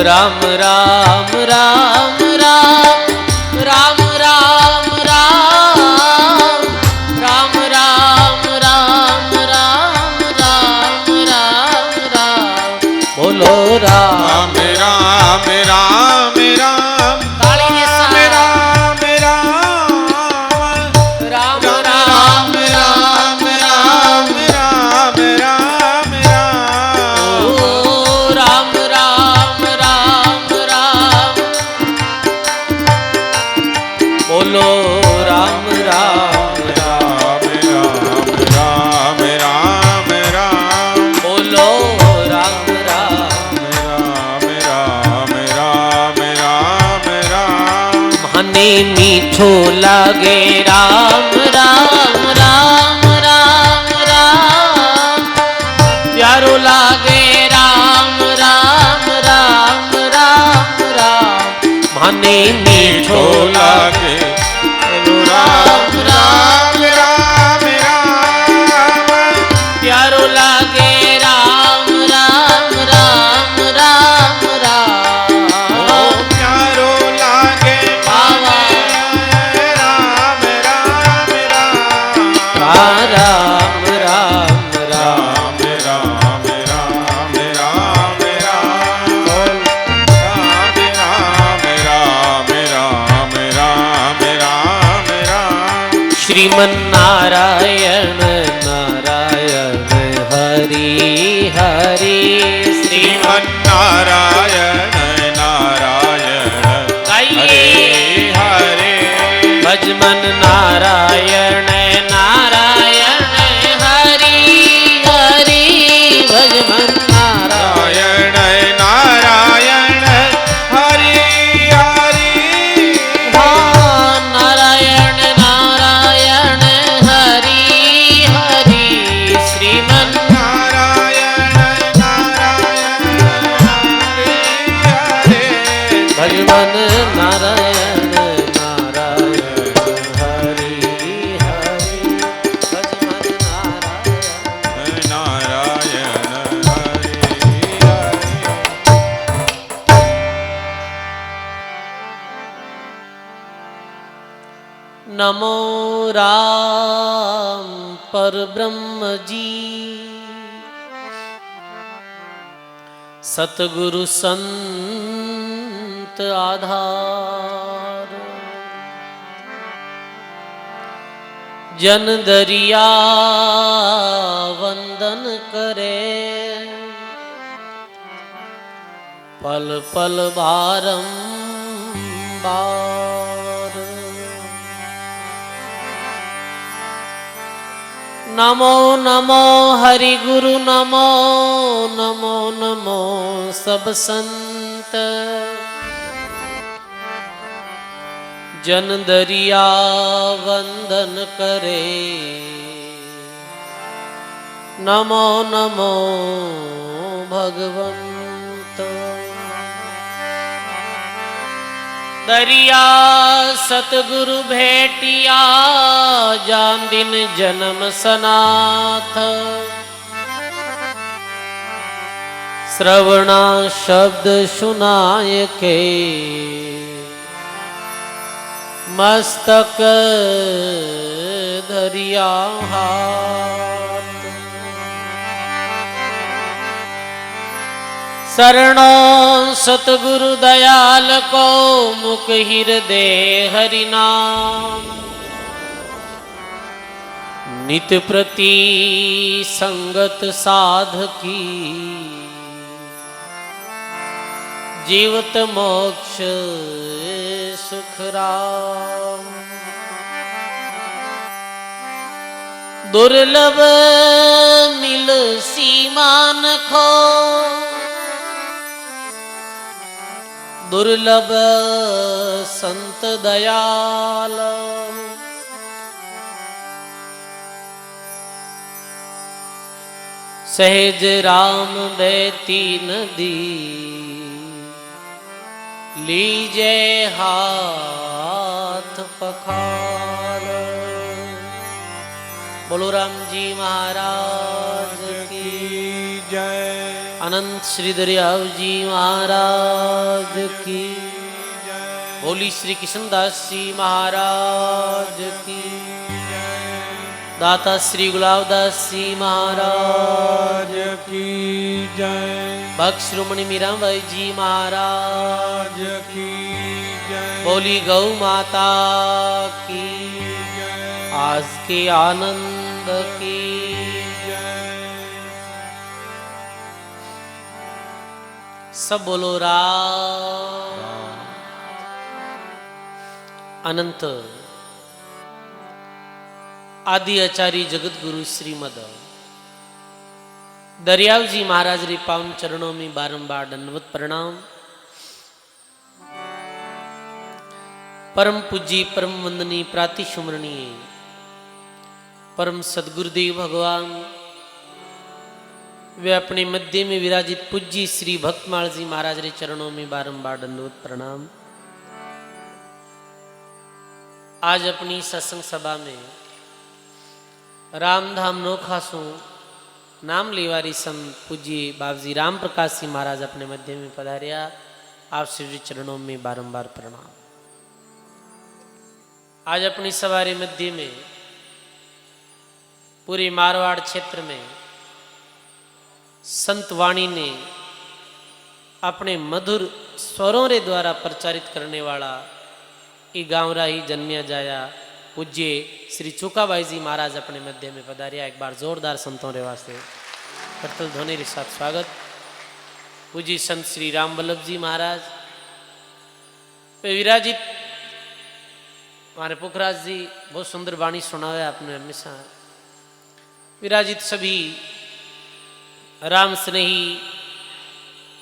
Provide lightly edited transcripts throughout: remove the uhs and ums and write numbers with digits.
राम राम राम राम राम राम राम राम राम राम राम राम राम राम बोलो राम राम राम राम काली ने राम राम राम राम राम राम राम राम राम ओ राम राम राम राम बोलो राम राम राम राम राम राम राम बोलो राम राम राम राम राम राम राम मने मीठो लागे राम राम राम राम राम प्यारो लागे राम राम राम राम राम मने मीठो लागे राम राम राम राम प्यारो लागे राम राम राम राम राम प्यारो लागे बाबा राम राम राम राम राम राम राम राम राम राम राम राम राम राम श्रीमन नारायण नारायण हरि हरि श्रीमन नारायण नारायण गाइए हरे भजमन नारायण नारायण हरि हरि भजमन नारायण नारायण नारायण हरि हरि नारायण नारायण हरि हरि श्रीमन नारायण नारायण हरि हरे भजमन नारायण नारायण हरि हरि भजमन नारायण नारायण हरि हरि नमो राम परब्रह्म जी सतगुरु संत आधार जन दरिया वंदन करे पल पल बारंबार नमो नमो हरि गुरु नमो नमो नमो सब संत जन दरिया वंदन करे नमो नमो भगवंत दरिया सतगुरु भेटिया जान दिन जन्म सनाथ श्रवणा शब्द सुनाय के मस्तक दरिया हाथ शरणों सतगुरु दयाल को मुख हृदय हरि नाम नित प्रति संगत साध की जीवत मोक्ष सुख राम दुर्लभ मिल सीमान खो दुर्लभ संत दयाल सहज राम बहती नदी लीजे हाथ पखार बोलो राम जी महाराज की जय। अनंत श्री दरियाव जी महाराज की बोली। श्री कृष्णदास जी महाराज की दाता श्री गुलाबदास जी महाराज की जय। भक्त श्रोमणी मीराबाई जी महाराज की जय। बोली गौ माता की आज के आनंद की सब बोलो राम। अनंत आदि आचार्य जगत गुरु श्रीमद दरियाव जी महाराज रे पावन चरणों में बारंबार दंडवत प्रणाम। परम पूज्य परम वंदनीय प्राति सुमरणीय परम सदगुरुदेव भगवान वे अपने मध्य में विराजित पूज्य श्री भक्तमाल जी महाराज रे चरणों में बारंबार दंडवत प्रणाम। आज अपनी सत्संग सभा में रामधाम नोखासु नाम लेवारी संत पूज्य बाबजी राम प्रकाश सिंह महाराज अपने मध्य में पधारिया। आप श्री चरणों में बारंबार प्रणाम। आज अपनी सवारी मध्य में पूरे मारवाड़ क्षेत्र में संत वाणी ने अपने मधुर स्वरों रे द्वारा प्रचारित करने वाला ई गाँव राही जन्मिया जाया पूज्य श्री चुकाबाई जी महाराज अपने मध्य में पधारिया। एक बार जोरदार संतों रे वास्ते करतल ध्वनि के साथ स्वागत। पूज्य संत श्री राम वल्लभ जी महाराज वे विराजित हमारे पुखराज जी बहुत सुंदर वाणी सुनावे आपने हमेशा। विराजित सभी राम स्नेही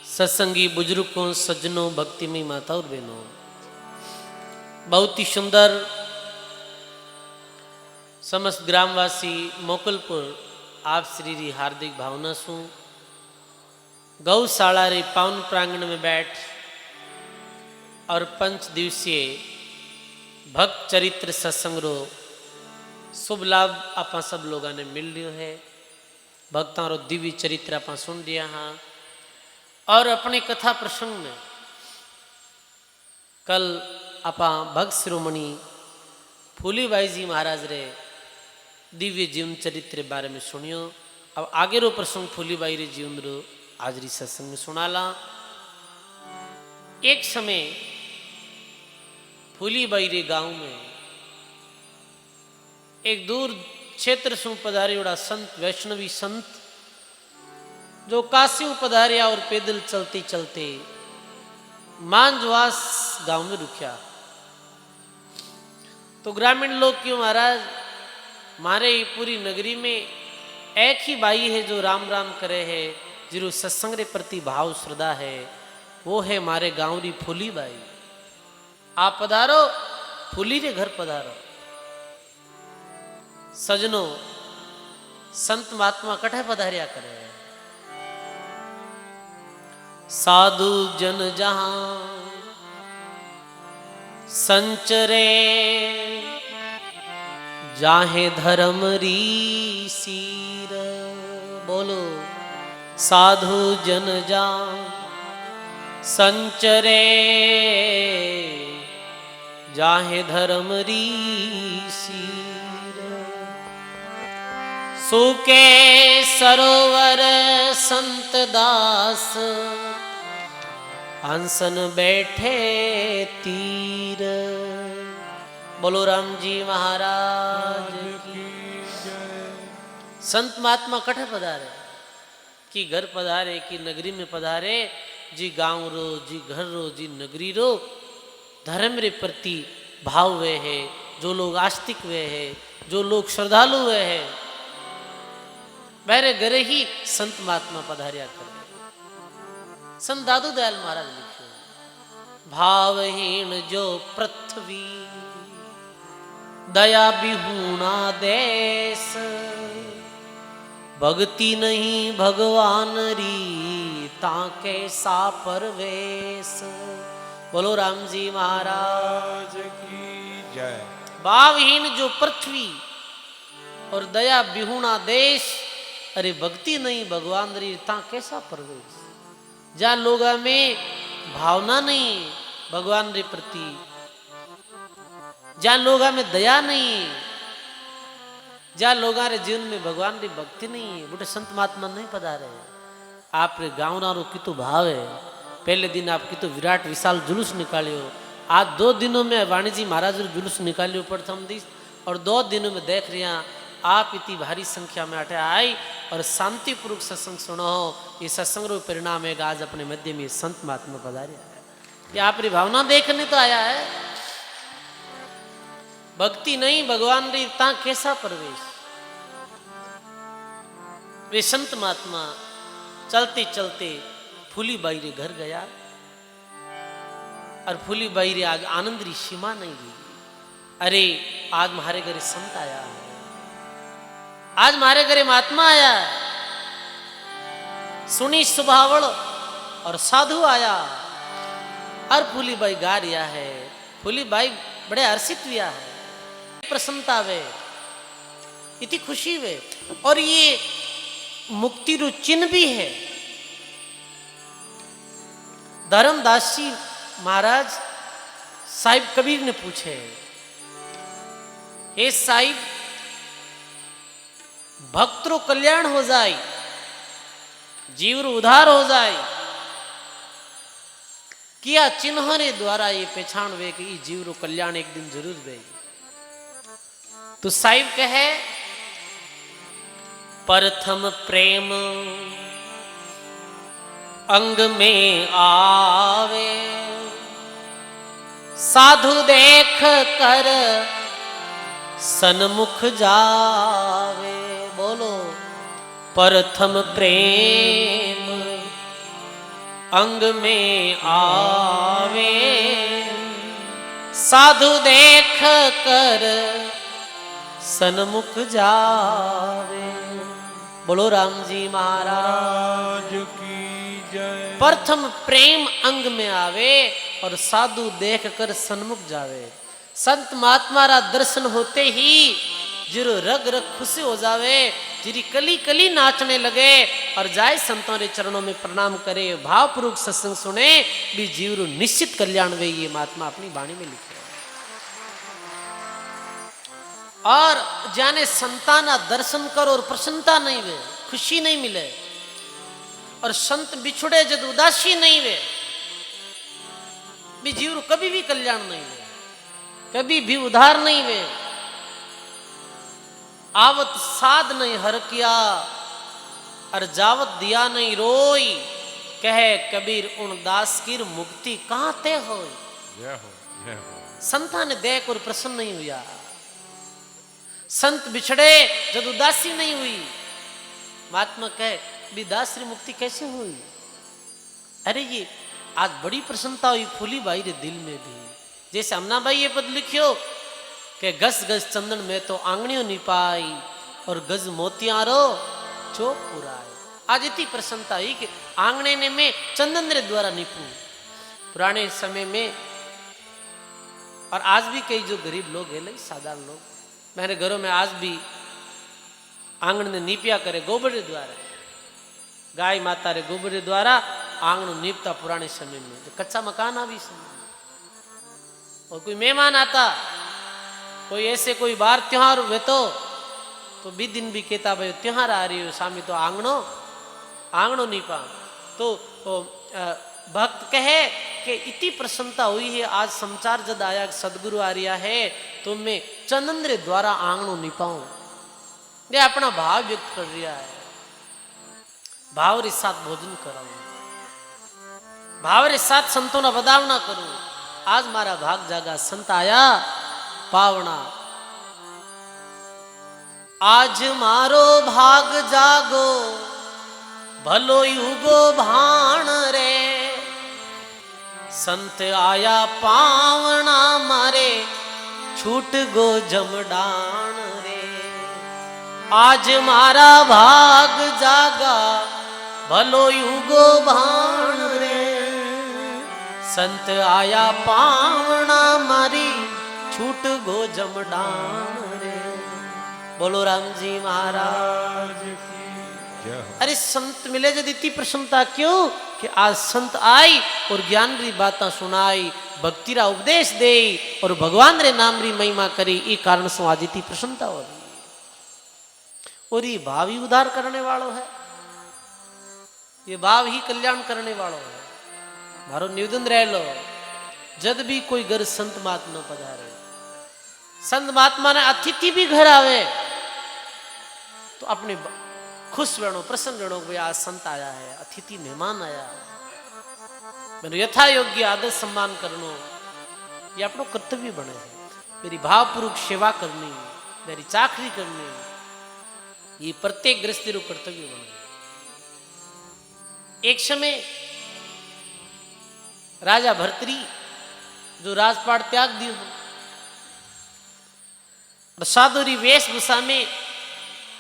सत्संगी बुजुर्गों सज्जनों भक्तिमय माताओं और बहनों, बहुत ही सुंदर समस्त ग्रामवासी मोकलपुर आप श्री री हार्दिक भावना सु गौशाला रे पावन प्रांगण में बैठ और 5 दिवसीय भक्त चरित्र सत्संग रो शुभ लाभ आप सब लोगों ने मिल लियो है। भक्तों रो दिव्य चरित्र आप सुन लिया हाँ। और अपने कथा प्रसंग में कल आप भक्त शिरोमणि फूलीबाई जी महाराज रे दिव्य जीवन चरित्र बारे में सुनियो। अब आगे रो प्रसंग फूलीबाई रे जीवन रो आज री सत्संग में सुनाला। एक समय फूलीबाई रे गांव में एक दूर क्षेत्र से पधारे उड़ा संत वैष्णवी संत जो काशी पधारिया और पैदल चलते चलते मांझवास गांव में रुकिया। तो ग्रामीण लोग क्यों महाराज मारे पूरी नगरी में एक ही बाई है जो राम राम करे है, जिरो सत्संग रे प्रति भाव श्रद्धा है, वो है मारे गांव री फूली बाई। आप पधारो फूली रे घर पधारो। सजनो संत महात्मा कठे पधारिया करे। साधु जन जहां संचरे जाहे धर्म री सीर। बोलो साधु जन जहां संचरे जाहे धर्म री सीर। सूके सरोवर संत दास हंसन बैठे तीर। बोलो राम जी महाराज की जय। संत महात्मा कठे पधारे कि घर पधारे कि नगरी में पधारे, जी गांव रो जी घर रो जी नगरी रो धर्म रे प्रति भाव वे है, जो लोग आस्तिक वे है, जो लोग श्रद्धालु वे है, मेरे घरे ही संत महात्मा पधारिया कर। संत दादू दयाल महाराज लिखे भावहीन जो पृथ्वी दया बिहूना देश। भक्ति नहीं भगवान री ताके सा परवेश। बोलो राम जी महाराज की जय। भावहीन जो पृथ्वी और दया बिहुना देश अरे भक्ति नहीं भगवान री ता कैसा प्रवेश। जहाँ लोगा में भावना नहीं भगवान रे प्रति, जहाँ लोगा में दया नहीं, जहाँ लोगा रे जीवन में भगवान री भक्ति नहीं है, बूटे संत महात्मा नहीं पधारे। आप रे गाँव नारो कितो भाव है। पहले दिन आप कितो विराट विशाल जुलूस निकालियो। आज 2 दिनों में वाणिजी महाराज रो जुलूस निकालियो प्रथम दिन, और 2 दिनों में देख रहे हैं आप इतनी भारी संख्या में अटे आई और शांतिपूर्वक सत्संग सुनो। ये सत्संग रो परिणाम है आज अपने मध्य में संत महात्मा पधारे है। ये आप री भावना देखने तो आया है। भक्ति नहीं भगवान री ता कैसा प्रवेश। वे संत महात्मा चलते चलते फूली बाई रे घर गया और फूली बाई रे आज आनंद री सीमा नहीं दी। अरे आज हमारे घरे संत आया, आज हमारे घरे महात्मा आया, सुनी सुभावड़ और साधु आया। और फूली बाई गा रिया है, फूली बाई बड़े हर्षित हुआ है, प्रसन्नता वे, इतनी खुशी वे। और ये मुक्ति रू चिन्ह भी है। धर्मदास जी महाराज साहिब कबीर ने पूछे, हे साहिब भक्त रो कल्याण हो जाए, जीव रो उद्धार हो जाए, किया चिन्हों रे द्वारा ये पहचान वे कि जीव रो कल्याण एक दिन जरूर वेगी। तो साहिब कहे प्रथम प्रेम अंग में आवे, साधु देख कर सन्मुख जावे। बोलो प्रथम प्रेम अंग में आवे, साधु देख कर सन्मुख जावे। बोलो राम जी महाराज की जय। प्रथम प्रेम अंग में आवे और साधु देख कर सन्मुख जावे। संत महात्मा रा दर्शन होते ही जिरो रग रग खुशी हो जावे, जिरी कली कली नाचने लगे और जाए संतों रे चरणों में प्रणाम करे, भावपूर्वक सत्संग सुने, भी जीव रो निश्चित कल्याण वे। ये महात्मा अपनी वाणी में लिखे। और जाने संताना दर्शन करो और प्रसन्नता नहीं वे, खुशी नहीं मिले, और संत बिछुड़े जद उदासी नहीं वे, भी जीव कभी भी कल्याण नहीं वे, कभी भी उधार नहीं वे। आवत साध नहीं हर किया और जावत दिया नहीं रोई, कहे कबीर उन दास की मुक्ति कहां ते होई। जय हो जय हो। संता ने देख और प्रसन्न नहीं हुआ, संत बिछड़े जब उदासी नहीं हुई। महात्मा कहे भी दास री मुक्ति कैसे हुई। अरे ये आज बड़ी प्रसन्नता हुई फूली बाई रे दिल में भी। जैसे अमना भाई ये पद लिखियो कि गज गज चंदन में तो आंगणियों नहीं पाई और गज मोतियारो चोक पुराए। आज इतनी प्रसन्नता हुई कि आंगणे ने में चंदन रे द्वारा निपू। पुराने समय में और आज भी कई जो गरीब लोग है, साधारण लोग, मेरे घरों में आज भी आंगण ने नीपिया करे गोबर रे द्वारा, गाय माता रे गोबर रे द्वारा आंगण नीपता। पुराने समय में जो कच्चा मकान आ भी समय, और कोई मेहमान आता, कोई ऐसे कोई बार त्योहार हुए तो भी दिन भी कहता भाई त्योहार आ रही हो स्वामी तो आंगणो नीपा। तो भक्त कहे कि इतनी प्रसन्नता हुई है। आज समाचार जब आया सदगुरु आ रिया है तो मैं चंदन रे द्वारा आंगणो निपाऊं। ये अपना भाव व्यक्त कर रिया है, भाव रे साथ भोजन कराऊं, भाव रे साथ संतों ना बदावना करूं। आज मारा भाग जागा, संत आया पावना। आज मारो भाग जागो भलो युगो भाण रे, संत आया पावना मारे छूट गो जमडान रे। आज मारा भाग जागा भलो युगो भाण रे, संत आया पावना मारी छूट गो जमडान रे। बोलो राम जी महाराज की। जय हो अरे संत मिले जब इतनी प्रसन्नता क्यों कि आज संत आई और ज्ञान री बातें सुनाई, भक्ति रा उपदेश दे और भगवान रे नाम री महिमा करी, ई कारण से आज इतनी प्रसन्नता हो रही। और ये भाव ही उद्धार करने वालों है, ये भाव ही कल्याण करने वालों है। मारो निवेदन रह लो, जब भी कोई घर संत महात्मा पधारे, संत महात्मा ने अतिथि भी घर आवे तो अपने खुश बनो, प्रसन्न बनो, भाई आज संत आया है, अतिथि मेहमान आया है, मेरे यथा योग्य आदर सम्मान करनो, ये अपनो कर्तव्य बने है। मेरी भावपूर्वक सेवा करनी, मेरी चाकरी करनी, ये प्रत्येक गृहस्थी रो कर्तव्य बने। एक समय राजा भर्तरी जो राजपाट त्याग दियो और साधुरी वेशभूषा में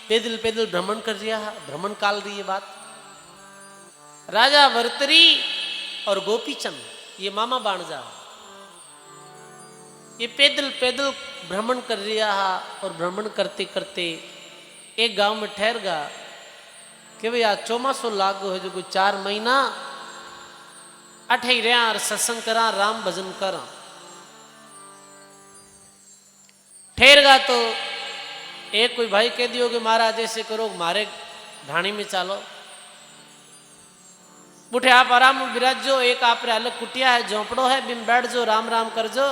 पैदल पैदल भ्रमण कर रहा है, भ्रमण काल रही ये बात। राजा भर्तरी और गोपीचंद ये मामा बाणजा ये पैदल पैदल भ्रमण कर रहा है और भ्रमण करते करते एक गांव में ठहर गया कि भाई आज चौमासो लागो है, जो कोई 4 महीना अठे ही रहा और सत्संग करा, राम भजन करा। ठहर गया तो एक कोई भाई कह दियो कि महाराज ऐसे करो, मारे ढाणी में चालो, उठे आप आराम में विराजो, एक आप रे अलग कुटिया है, झोंपड़ो है, बिम बैठ जो, राम राम कर जो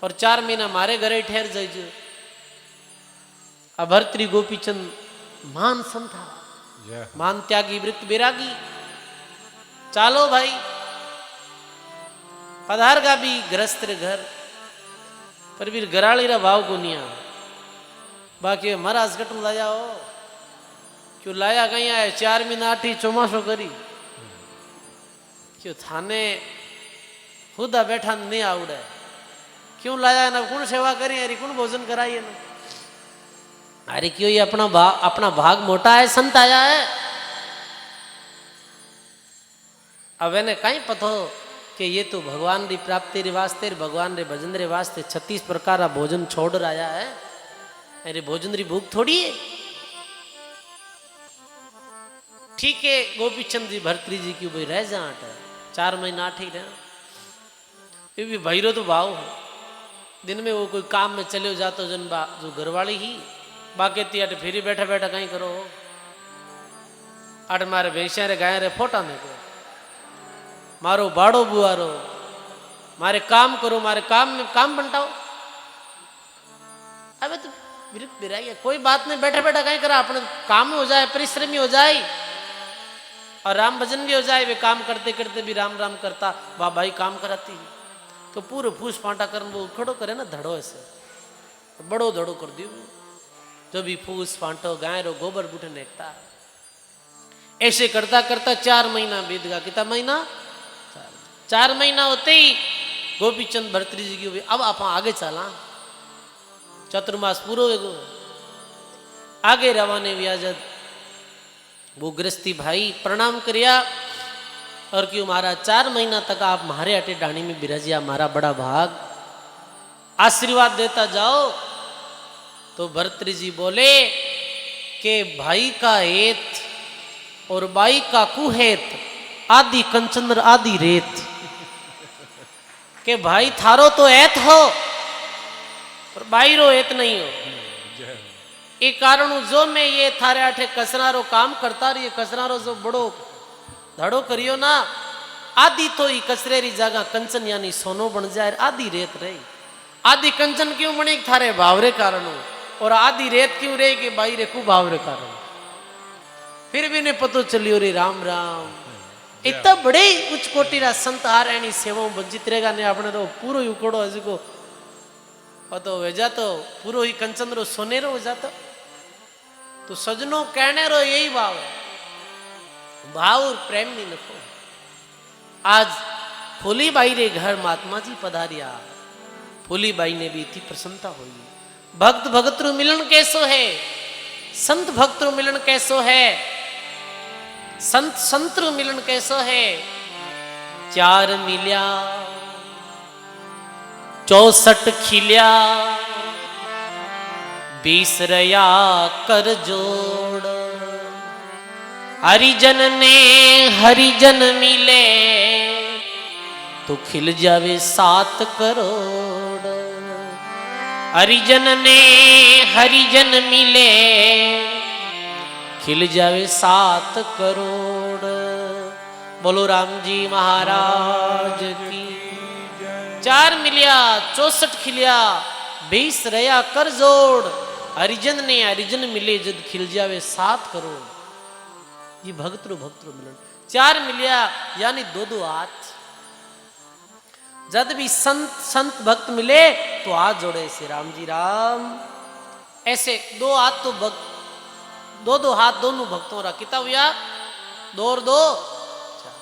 और 4 महीना मारे घरे ठहर जाइजो। अभर्त्री गोपीचंद मान संत था, जय हो मान त्यागी वृत्त बैरागी, चालो भाई पधार का भी गृहस्थ रे घर, पर भी गराली रा भाव को नहीं आ। बाकी महाराज कटू लाया हो, क्यों लाया कहीं आए, 4 महीना 8 चौमासो करी, क्यों थाने खुदा बैठा नहीं आवड़े, क्यों लाया ना, कौन सेवा करी, अरे कौन भोजन कराइए ना, अरे क्यों ये अपना भाग मोटा है, संत आया है। अब इन्हें कहीं पता हो कि ये तो भगवान री प्राप्ति रे वास्ते, भगवान रे भजन रे वास्ते 36 प्रकार का भोजन छोड़ आया है, अरे भोजन री भूख थोड़ी है। ठीक है गोपीचंद जी भर्तरी जी की भाई रह जा 4 महीना 8 ही रहे, ये भी भैरो तो भाव है। दिन में वो कोई काम में चले जातो जन जो घरवाली ही, बाकी ती अट फिर बैठा बैठा कहीं करो, अट मारे भैंसा रे गाय रे फोटा में को मारो बाड़ो बुआरो, मारे काम करो, मारे काम में काम बंटाओ। अबे तो विरक्त बिराई, कोई बात नहीं, बैठा बैठा कहीं करा, अपने काम हो जाए, परिश्रमी हो जाए और राम भजन भी हो जाए। वे काम करते करते भी राम राम करता, वाह भाई काम कराती तो पूरे फूस पांटा कर वो खड़ो करे ना धड़ो, ऐसे बड़ो धड़ो कर दियो, जो भी फूस फांटो गाय रो गोबर बूटे नेकता। ऐसे करता करता 4 महीना बीत गया। कितना महीना? 4 महीना होते ही गोपीचंद भर्तरी जी की अब आप आगे चला, चतुर्मास पूरो हो आगे रवाने व्याजद वो गृहस्थी भाई प्रणाम करिया और क्यों महाराज 4 महीना तक आप मारे अटे डाणी में बिराजिया, हमारा बड़ा भाग, आशीर्वाद देता जाओ। तो भर्तरी जी बोले कि भाई का हेत और बाई का कुहेत, आदि कंचन आदि रेत, के भाई थारो तो ऐत हो पर बाई रो ऐत नहीं हो। जय हो एक कारण जो मैं ये थारे आठे कसरारो काम करता रही, कसरारो जो बड़ो धड़ो करियो ना, आदि तो ही कसरे री जगह कंचन यानी सोनो बन जाए, आदि रेत रही। आदि कंचन क्यों बने? थारे भावरे कारण हो, और आदि रेत क्यों रहे कि भाई रे कु भावरे कारण। फिर भी ने पतो चलियो रे राम राम, इतना बड़े उच्च कोटि रा संत आ रहे सेवा वंचित रहेगा ने अपने तो पूरो उकोड़ो हजी को तो वेजा तो पूरो ही कंचन रो सोनेरो हो जाता। तो सजनो कहने रो यही भाव है, भाव और प्रेम नहीं नखो। आज फूली बाई रे घर महात्मा जी पधारिया, फूली बाई ने भी इतनी प्रसन्नता हुई। भक्त भगतरु मिलन कैसो है, संत भक्तरु मिलन कैसो है, संत संतरु मिलन कैसो है। 4 मिल्या 64 खिल्या, 20 रया कर जोड़। हरिजन ने हरिजन मिले तो खिल जावे 7 करोड़। हरिजन ने हरिजन मिले खिल जावे 7 करोड़। बोलो राम जी महाराज की। 4 मिलिया 64 खिलिया 20 रया कर जोड़। हरिजन ने हरिजन मिले जद खिल जावे 7 करोड़। ये भगतरो भगतरो मिलन। 4 मिलिया यानी 2-2 हाथ। जब भी संत भक्त मिले तो हाथ जोड़े से राम जी राम। ऐसे 2 हाथ तो भक्त 2-2 हाथ दोनों भक्तों रा किता हुआ 2 और 2 4।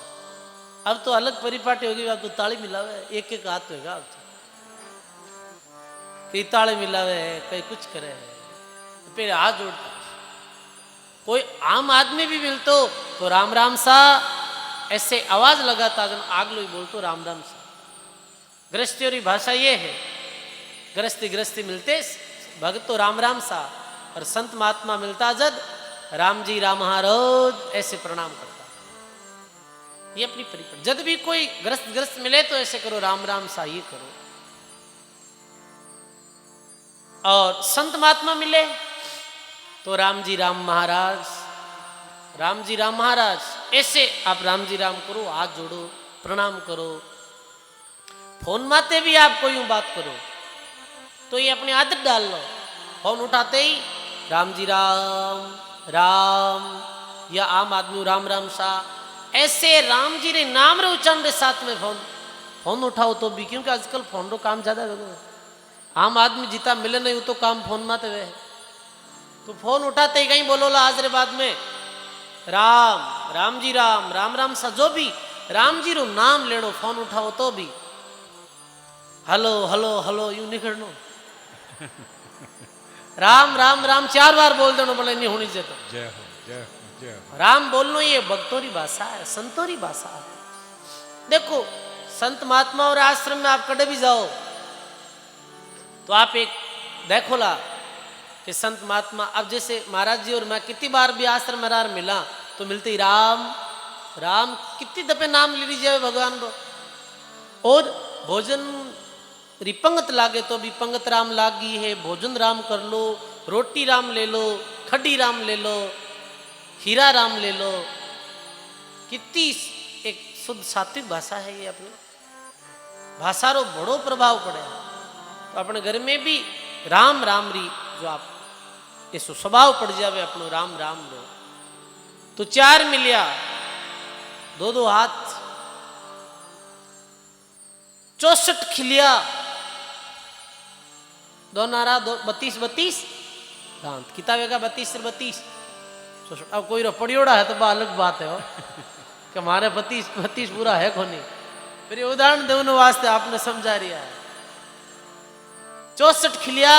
अब तो अलग परिपाटी होगी। अब तो ताली मिलावे 1-1 हाथ होगा। अब तो कई ताली मिलावे कई कुछ करे फिर हाथ जोड़ता। कोई आम आदमी भी मिलतो तो राम राम सा ऐसे आवाज लगाता आगलो ही बोलतो राम राम सा। गृहस्थियों की भाषा ये है। गृहस्थी मिलते भगत तो राम राम सा और संत महात्मा मिलता जद राम जी राम महाराज ऐसे प्रणाम करता। ये अपनी परिपाटी। जब भी कोई ग्रस्त मिले तो ऐसे करो राम राम सा ये करो। और संत महात्मा मिले तो राम जी राम महाराज राम जी राम महाराज ऐसे आप राम जी राम करो हाथ जोड़ो प्रणाम करो। फोन माते भी आप कोई बात करो तो ये अपनी आदत डाल लो। फोन उठाते ही राम जी राम राम या आम आदमी राम राम सा ऐसे राम जी रे नाम रे उच्चारण रे साथ में फोन उठाओ तो भी। क्योंकि आजकल फोन रो काम ज्यादा है। आम आदमी जितना मिले नहीं वो तो काम फोन माते वे। तो फोन उठाते ही कहीं बोलो ला आज रे बाद में राम जी राम राम राम सा जो भी राम जी रो नाम लेनो फोन उठाओ तो भी हलो हलो हलो यूं नहीं करनो। राम राम राम 4 बार बोल देनो बोले नहीं होनी चाहिए। जय हो जय हो जय हो। राम बोलनो ये भक्तों की भाषा है संतों की भाषा है। देखो संत महात्मा और आश्रम में आप कड़े भी जाओ तो आप एक देखो ला कि संत महात्मा अब जैसे महाराज जी और मैं कितनी बार भी आश्रम में मिला तो मिलते ही राम राम कितनी दफे नाम ले लीजिए भगवान रो। और भोजन रिपंगत लागे तो भी पंगत राम लागी है। भोजन राम कर लो रोटी राम ले लो खड्डी राम ले लो हीरा राम ले लो। कितनी एक शुद्ध सात्विक भाषा है ये। अपनी भाषा रो बड़ो प्रभाव पड़े तो अपने घर में भी राम राम री जो आप ऐसो स्वभाव पड़ जावे अपनो राम राम रो। तो 4 मिलिया 2-2 हाथ 64 खिलिया 2 नारा 32 दांत किताबेगा 32 से 32। अब कोई रो पड़ियोड़ा है तो बा अलग बात है हो कि हमारे 32 पूरा है को नहीं। फिर उदाहरण देने वास्ते आपने समझा रिया है 64 खिलिया।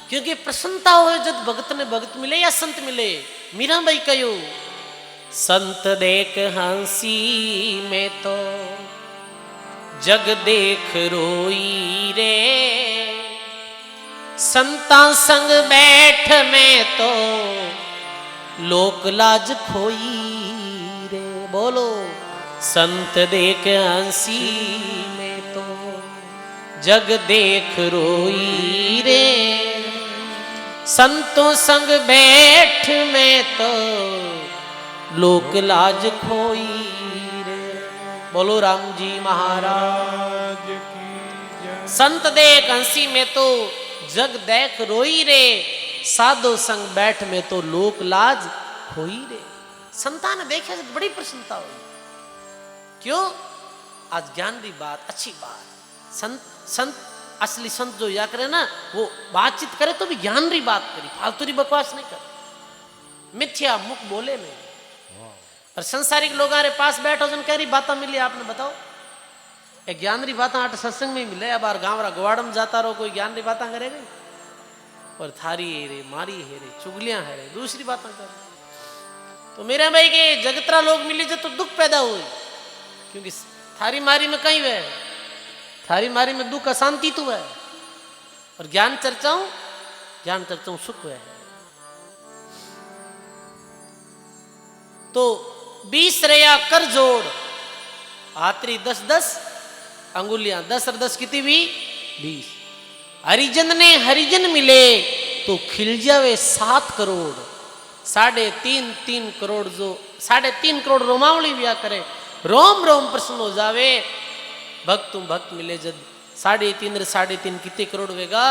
क्योंकि प्रसन्नता हो जब भगत ने भगत मिले या संत मिले। मीरा भाई कहो संत देख हंसी में तो जग देख रोई रे। संता संग बैठ में तो लोक लाज खोई रे। बोलो संत देख हंसी में तो जग देख रोई रे। संतों संग बैठ में तो लोक लाज खोई रे। बोलो राम जी महाराज की। संत देख हंसी में तो जग देख रोई रे। साधो संग बैठ में तो लोक लाज खोई रे। संतान देखे तो बड़ी प्रसन्नता हुई। क्यों आज ज्ञान की बात अच्छी बात। संत असली संत जो या करे ना वो बातचीत करे तो भी ज्ञान री बात करी फालतू री बकवास नहीं करे मिथ्या मुख बोले नहीं। और संसारिक लोग रे पास बैठो जन कह रही बातें मिली आपने बताओ एक ज्ञान री बातें आठ सत्संग में मिले। अब गाँव रा गवाड़म जाता रहो कोई ज्ञान री बातें करेगा और थारी है रे मारी है रे चुगलियां है रे दूसरी बातें कर। तो मेरे भाई के जगतरा लोग मिली जो तो दुख पैदा हुई। क्योंकि थारी मारी में कहीं वह थारी मारी में दुख अशांति तो है और ज्ञान चर्चाओं सुख है। तो 20 रया कर जोड़, हाथरी 10-10 अंगुलियां, 10 और 10 कितनी भी 20। हरिजन ने हरिजन मिले तो खिल जावे 7 करोड़। 3.5 करोड़ जो 3.5 करोड़ रोमावली व्या करे, रोम रोम प्रसन्न हो जावे। भक्त भक्त मिले जद 3.5 कितने करोड़ होगा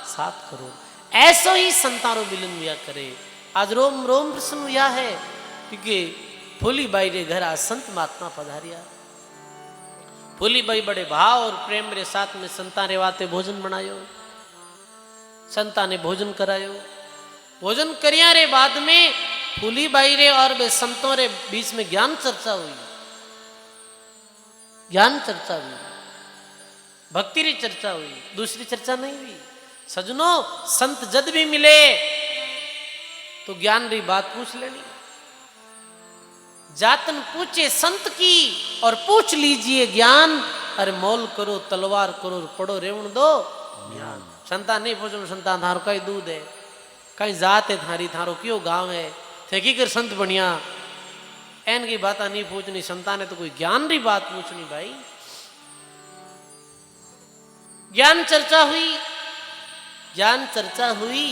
7 करोड़। ऐसो ही संतारो मिलन व्या करे। आज रोम रोम प्रसन्न हुआ है क्योंकि फूली बाई रे घर आज संत महात्मा पधारिया। फूली बाई बड़े भाव और प्रेम रे साथ में संता रे वाते भोजन बनायो, संता ने भोजन करायो। भोजन करिया रे बाद में फूली बाई रे और वे संतों रे बीच में ज्ञान चर्चा हुई, ज्ञान चर्चा हुई, भक्ति री चर्चा हुई, दूसरी चर्चा नहीं हुई। सजनों, संत जद भी मिले तो ज्ञान री बात पूछ लेनी। जातन पूछे संत की और पूछ लीजिए ज्ञान, अरे मोल करो तलवार करो पड़ो रेवण दो ज्ञान। संता नहीं पूछो, संता थारो कई दूध है, कहीं जात है थारी, थारो क्यों गांव है, थे की कर संत बनिया, एन की बात नहीं पूछनी। संता ने तो कोई ज्ञान री बात पूछनी भाई। ज्ञान चर्चा हुई, ज्ञान चर्चा हुई।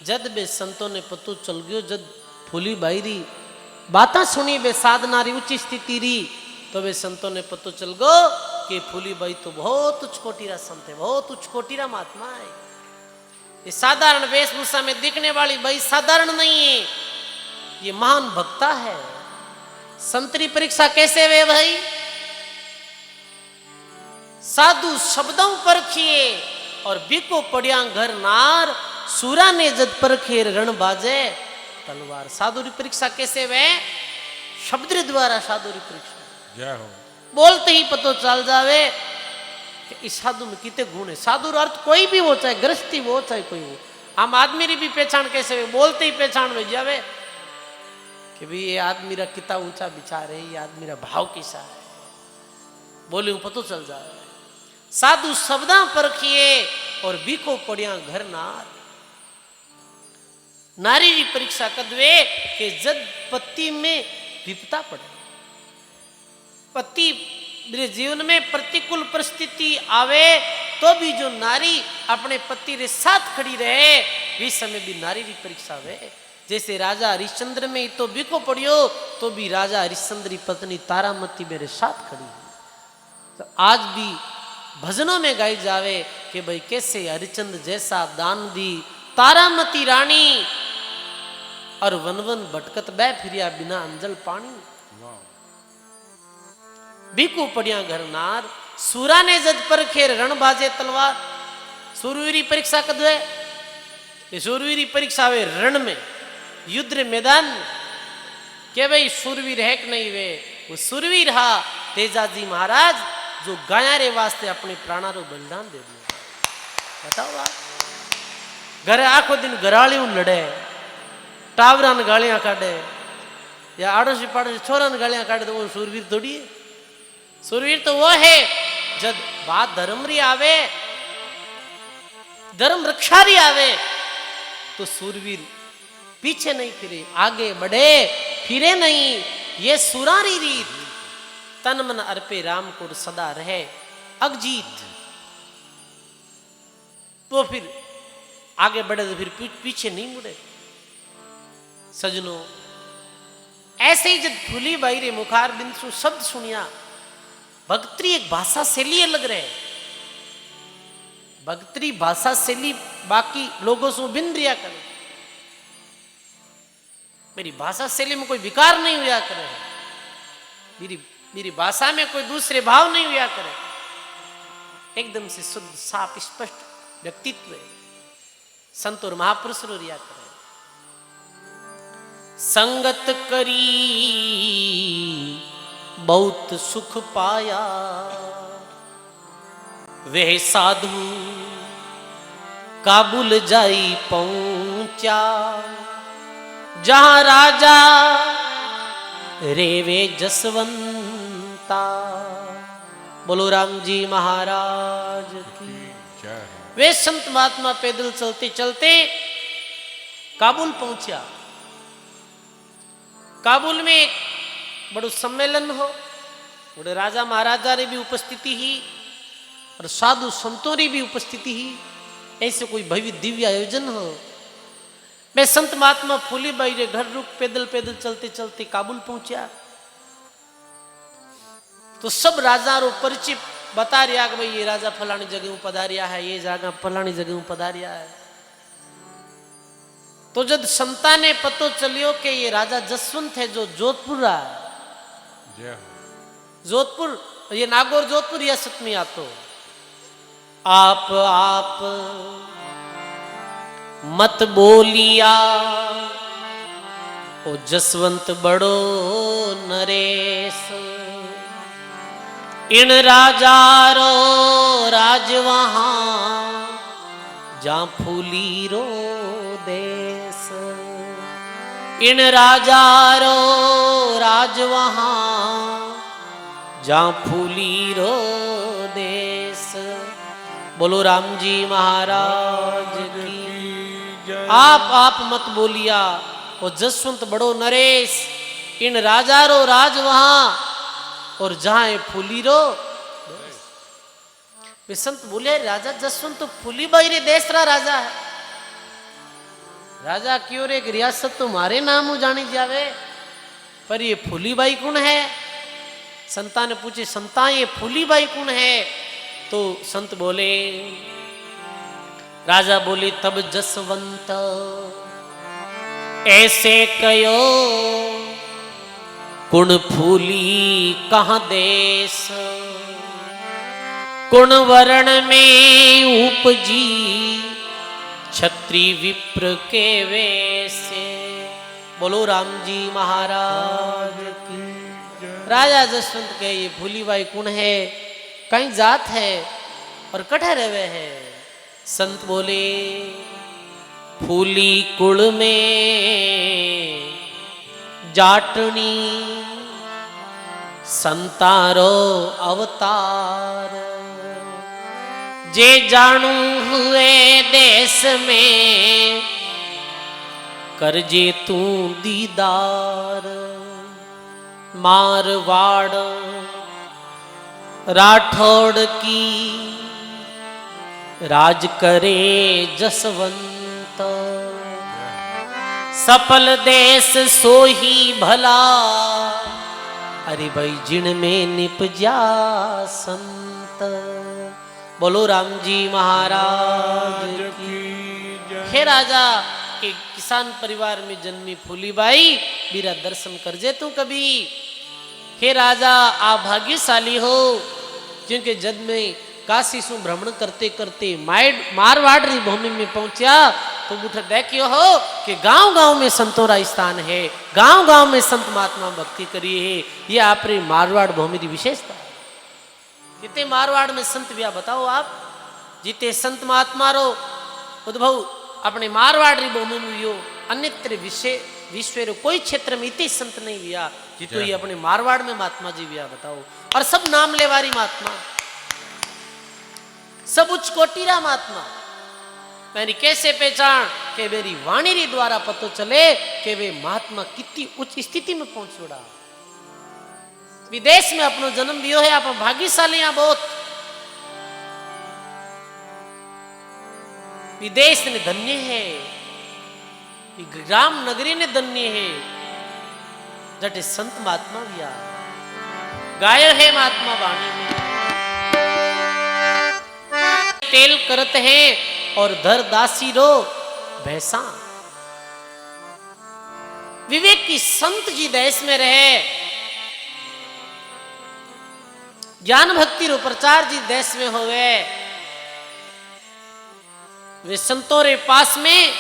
जद बे संतों ने पतो चल गयो, जद फूली बाई री बाता सुनी बे साधना री उच्च स्थिति री, तो वे संतों ने पतो चल गो कि फूली बाई तो बहुत उच्च कोटिरा संत है, बहुत उच्च कोटिरा महात्मा है। ये साधारण वेशभूषा में दिखने वाली बाई साधारण नहीं है, ये महान भक्ता है। संतरी परीक्षा कैसे वे भाई? साधु शब्दों परखिए और बिको पड़िया घर नार, सूरा ने जद परखे रण बाजे तलवार। साधु की परीक्षा कैसे वे? शब्द द्वारा साधु की परीक्षा। जय हो। बोलते ही पतो चल जावे कि इस साधु में कितने गुण है। साधु अर्थ कोई भी हो, चाहे गृहस्थी हो चाहे कोई हो। आम आदमी की भी पहचान कैसे वे? बोलते ही पहचान हो जावे कि भाई ये आदमी रा कितना ऊंचा विचार है, ये आदमी रा भाव कैसा है, बोले पतो चल जावे। साधु शब्दा परखिए और बिको पड़िया घर नार। नारी की परीक्षा कदवे के जद पति में विपता पड़े, पति मेरे जीवन में प्रतिकूल परिस्थिति आवे तो भी जो नारी अपने पति के साथ खड़ी रहे, इस समय भी नारी की परीक्षा वे। जैसे राजा हरिश्चंद्र में तो बिको पड़ियो तो भी राजा हरिश्चंद्र की पत्नी तारामती मेरे साथ खड़ी है। तो आज भी भजनों में गाई जावे कि भाई कैसे हरिचंद्र जैसा दान दी तारामती रानी, और वन वन भटकत बै फिरिया बिना अंजल पानी। बिकू पड़िया घर नार, सूरा ने जद परखे रण बाजे तलवार। सूरवीरी परीक्षा कद है? ये सूरवीरी परीक्षा वे रण में, युद्ध मैदान के भाई सूरवीर है कि नहीं वे? वो सूरवीर हा तेजाजी महाराज जो गाया रे वास्ते अपने प्राणा रो बलिदान दे दिया। बताओ आप, घर आखो दिन घरालियों लड़े, टावरा ने गालियां काटे, या आड़ोसी पाड़ोसी छोरा ने गालियां काटे, तो वो सूरवीर थोड़ी है। सूरवीर तो वो है जब बात धर्म री आवे, धर्म रक्षा री आवे, तो सूरवीर पीछे नहीं फिरे, आगे बढ़े, फिरे नहीं। ये सुरारी रीत, तन मन अर्पे राम को सदा रहे अगजीत। तो फिर आगे बढ़े तो फिर पीछे नहीं मुड़े। सजनों, ऐसे ही जब फूली बाई रे मुखार बिंदु शब्द सुनिया, भक्ति एक भाषा शैली अलग रहे। भक्ति भाषा शैली बाकी लोगों से भिन्न रिया करे। मेरी भाषा शैली में कोई विकार नहीं हुआ करे, मेरी भाषा में कोई दूसरे भाव नहीं हुआ करे। एकदम से शुद्ध साफ स्पष्ट व्यक्तित्व है, संत और महापुरुष रो रिया करे। संगत करी बहुत सुख पाया, वह साधु काबुल जाई पहुंचा, जहां राजा रेवे जसवंता। बोलो राम जी महाराज की। वे संत महात्मा पैदल चलते चलते काबुल पहुंचा। काबुल में एक बड़ो सम्मेलन हो, बड़े राजा महाराजा री भी उपस्थिति ही और साधु संतों री भी उपस्थिति ही, ऐसे कोई भव्य दिव्य आयोजन हो। मैं संत महात्मा फूलीबाई रे घर रुक पैदल पैदल चलते चलते काबुल पहुंचा। तो सब राजा रो परिचय बता रहा कि भाई ये राजा फलानी जगह पधारिया है, ये जगह फलानी जगह पधारिया है। तो जब संता ने पतो चलियो कि ये राजा जसवंत है जो जोधपुर रहा है, जय हो। जोधपुर, ये नागौर जोधपुर रियासत में आतो। आप मत बोलिया ओ जसवंत बड़ो नरेश, इन राजा रो राज वहां जहां फूली रो देश, इन राजा रो राज वहां जहां फूली रो देश। बोलो राम जी महाराज की। आप मत बोलिया वो जसवंत बड़ो नरेश, इन राजा रो राज वहां और जहां फूली रो। वे संत बोले राजा जसवंत तो फूलीबाई रे देश रा राजा है। राजा क्यों रे रियासत तो मारे नाम जानी जावे, पर ये फूलीबाई कौन है? संता ने पूछे संता ये फूलीबाई कौन है? तो संत बोले, राजा बोले तब जसवंत ऐसे कयो, कुण फूली कहाँ देश, कुण वर्ण में उपजी छत्री विप्र के वैसे। बोलो राम जी महाराज की। राजा जसवंत के ये फूलीबाई कौन है, कहीं जात है और कठे रहे है? संत बोले फूली कुल में जाटनी संतारो अवतार, जे जानू हुए देश में करजे तू दीदार। मारवाड़ राठौड़ की राज करे जसवंत, सफल देश सोही भला, अरे भाई जिन में निपजा संत। बोलो राम जी महाराज की। हे राजा के किसान परिवार में जन्मी फूलीबाई बीरा दर्शन कर जे तू कभी। हे राजा आप भाग्यशाली हो, क्योंकि जब में काशी सु भ्रमण करते करते मारवाड़ री भूमि में पहुंचा तो उठ देखियो हो कि गांव गांव में संतों रा स्थान है, गांव गांव में संत महात्मा भक्ति करी है। ये आपरी मारवाड़ भूमि की विशेषता है। जिते मारवाड़ में संत व्या बताओ आप, जिते संत महात्मा रो उद्भव अपने मारवाड़ री भूमि में हुई, अन्यत्र विश्व रो कोई क्षेत्र में इतने संत नहीं हुआ जितो ये अपने मारवाड़ में महात्मा जी व्या बताओ। और सब नाम लेवारी महात्मा, सब उच्च कोटिरा महात्मा। मैंने कैसे पहचान कि मेरी वाणी री द्वारा पतो चले कि वे महात्मा कितनी उच्च स्थिति में पहुंच छोड़ा। विदेश में अपनो जन्म दियो है, आप भाग्यशाली हैं बहुत। विदेश ने धन्य है, ग्राम नगरी ने धन्य है, जटे संत महात्मा भी आ गाय है महात्मा वाणी में। तेल करत है और धर दासी रो भैसा। विवेक की संत जी देश में रहे, ज्ञान भक्ति रो प्रचार जी देश में होवे। वे संतों रे पास में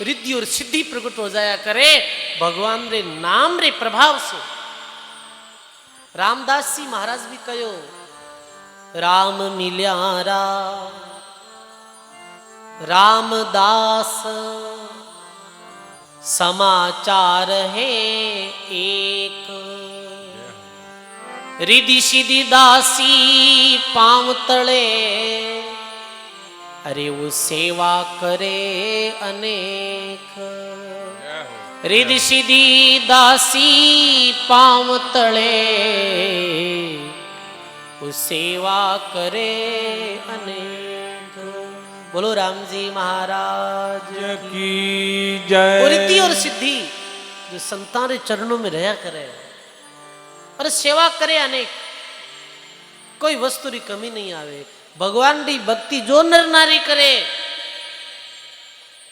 रिद्धि और सिद्धि प्रकट हो जाया करे भगवान रे नाम रे प्रभाव से। रामदास जी महाराज भी कहो, राम मिल्यारा रामदास समाचार है एक, रिधि सिद्धि दासी पांव तले, अरे वो सेवा करे अनेक। रिद्धि सिद्धि दासी पांव तले वो सेवा करे अनेक। बोलो राम जी महाराज की जय। और रिद्धि और सिद्धि जो संतान रे चरणों में रहा करे और सेवा करे अनेक, कोई वस्तु री कमी नहीं आवे। भगवान री भक्ति जो नर नारी करे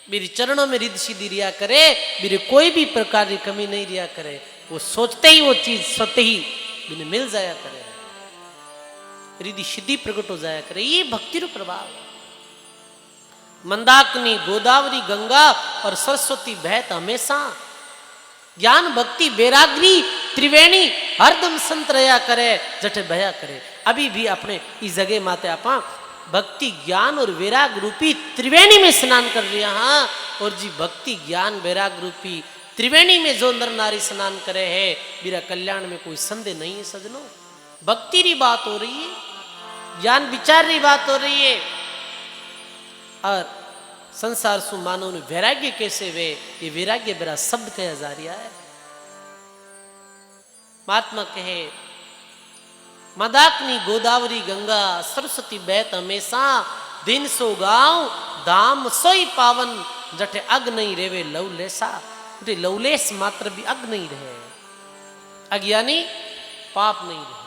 मेरी चरणों में रिद्धि सिद्धि रिया करे, मेरे कोई भी प्रकार की कमी नहीं रिया करे, वो सोचते ही वो चीज स्वतः ही बिना मिल जाया करे, रिद्धि सिद्धि प्रकट हो जाया करे। ये भक्ति रो प्रभाव है। मंदाकिनी गोदावरी गंगा और सरस्वती बहत हमेशा, ज्ञान भक्ति बैराग्री त्रिवेणी हरदम संत रया करे जटे बया करे। अभी भी अपने इस जगह माते आपा भक्ति ज्ञान और वैराग रूपी त्रिवेणी में स्नान कर रहे हाँ। और जी भक्ति ज्ञान वैराग रूपी त्रिवेणी में जो नर नारी स्नान करे है, मेरा कल्याण में कोई संदेह नहीं है सजनों। भक्ति री बात हो रही है, ज्ञान विचार री बात हो रही है। और संसार सु मानव ने वैराग्य कैसे वे, ये वैराग्य मेरा शब्द कहा जा रहा है। महात्मा कहे मदाकिनी गोदावरी गंगा सरस्वती बहत हमेशा, दिन सो गांव धाम सोई पावन, जठे अग नहीं रेवे लवलेसा। लवलेस मात्र भी अग नहीं रहे, अज्ञानी पाप नहीं रहे,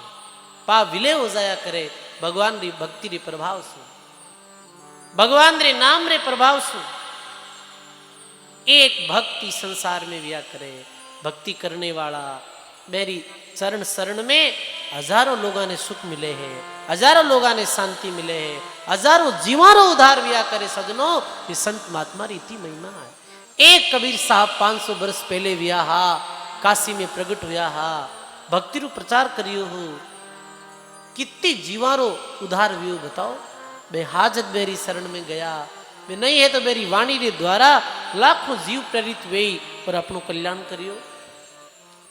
पाप विलय हो जाया करे भगवान री भक्ति री प्रभाव से, भगवान रे नाम रे प्रभाव से। एक भक्ति संसार में व्या करे, भक्ति करने वाला मेरी चरण शरण में हजारों लोगों ने सुख मिले हैं, हजारों लोगों ने शांति मिले हैं, हजारों जीवारों उद्धार व्या करे सजनों। ये संत महात्मा री इतनी महिमा है। एक कबीर साहब 500 वर्ष पहले व्या हा, काशी में प्रकट हुआ हा, भक्ति रू प्रचार करियो हो, कितनी जीवारों उद्धार व्यो बताओ। मैं हाजत मेरी शरण में गया, मैं नहीं है तो मेरी वाणी रे द्वारा लाखों जीव प्रेरित हुई और अपनो कल्याण करियो।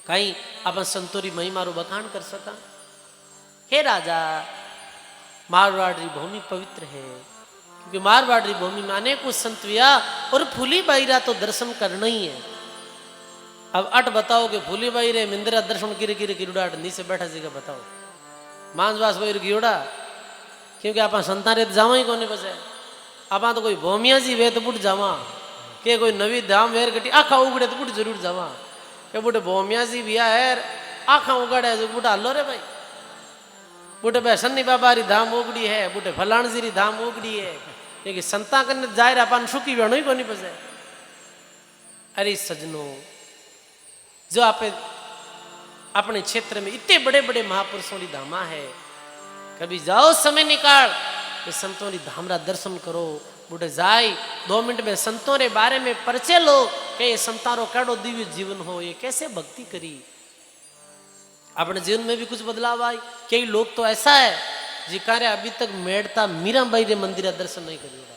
कहीं अपन संतोरी महिमा रो बखान कर सका। हे राजा, मारवाड़ री भूमि पवित्र है, क्योंकि मारवाड़ री भूमि में अनेकों संत विया और फूली बाईरा तो दर्शन करना ही है। अब अट बताओ कि फूली बाईरे मिंदरा दर्शन किरे किरे किरुड़ा नीचे बैठा जी का बताओ, मांसवास वही गियोड़ा, क्योंकि आप संतान जावा ही कोने बसे। आप तो कोई भूमिया जी वे तो बुट जावा, के कोई नवी धाम वेर कटी आखा उगड़े तो बुट जरूर जावा, के बुटे भूमिया जी बिया है आखा उगड़े जो बुटा हलो रे भाई, बुटे भाई सन्नी बाबा री धाम उगड़ी है, बुटे फलाण जी री धाम उगड़ी है, लेकिन संता कने जाहिर अपन सुखी वेणु ही कोनी बसे। अरे सजनों, जो आप अपने क्षेत्र में इतने बड़े बड़े महापुरुषों की धामा है, कभी जाओ समय निकाल ये संतों की धामरा दर्शन करो। बुढ़े जाए 2 मिनट में संतों के बारे में परिचय लो कि ये संतारो कड़ो दिव्य जीवन हो, ये कैसे भक्ति करी, अपने जीवन में भी कुछ बदलाव आए। कई लोग तो ऐसा है जिकारे अभी तक मेड़ता मीराबाई रे मंदिर दर्शन नहीं करिएगा।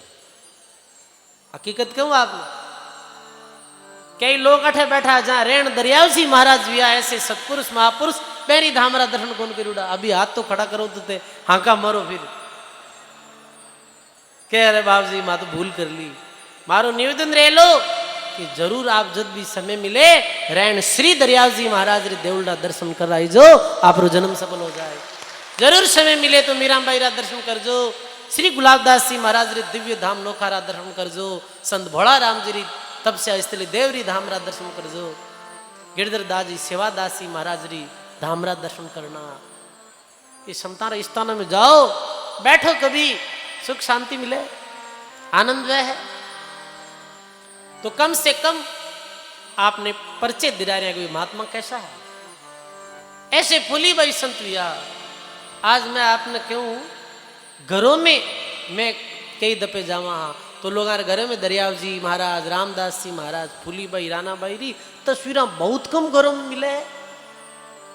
हकीकत क्यों आपने, कई लोग अठे बैठा जहाँ रेण दरियाव जी महाराज भी ऐसे सतपुरुष महापुरुष मेरी धामरा दर्शन कौन करूड़ा। अभी हाथ तो खड़ा करो तो ते हाका मरो फिर कह रहे बाबू जी माँ तो भूल कर ली। मारो निवेदन रह लो कि जरूर आप जब भी समय मिले रैन श्री दरियाव जी महाराज रे देवड़ा दर्शन कर आई जो आप रो जन्म सफल हो जाए। जरूर समय मिले तो मीराबाई रा दर्शन कर जो, श्री गुलाबदास जी महाराज रे दिव्य धाम नोखारा दर्शन कर जो, संत भोला राम जी री तपस्या स्थली देवरी धामरा दर्शन कर जो, गिरधर दास जी सेवादास जी महाराज री धामरा दर्शन करना। ये संतान स्थानों में जाओ, बैठो, कभी सुख शांति मिले, आनंद वह है। तो कम से कम आपने परिचय दिला रहे कोई महात्मा कैसा है। ऐसे फूली बाई संत लिया। आज मैं आपने क्यों घरों में मैं कई दफे जावा हाँ तो लोग घरों में दरियाव जी महाराज, रामदास जी महाराज, फूली बाई, राना बाई री तस्वीर बहुत कम घरों में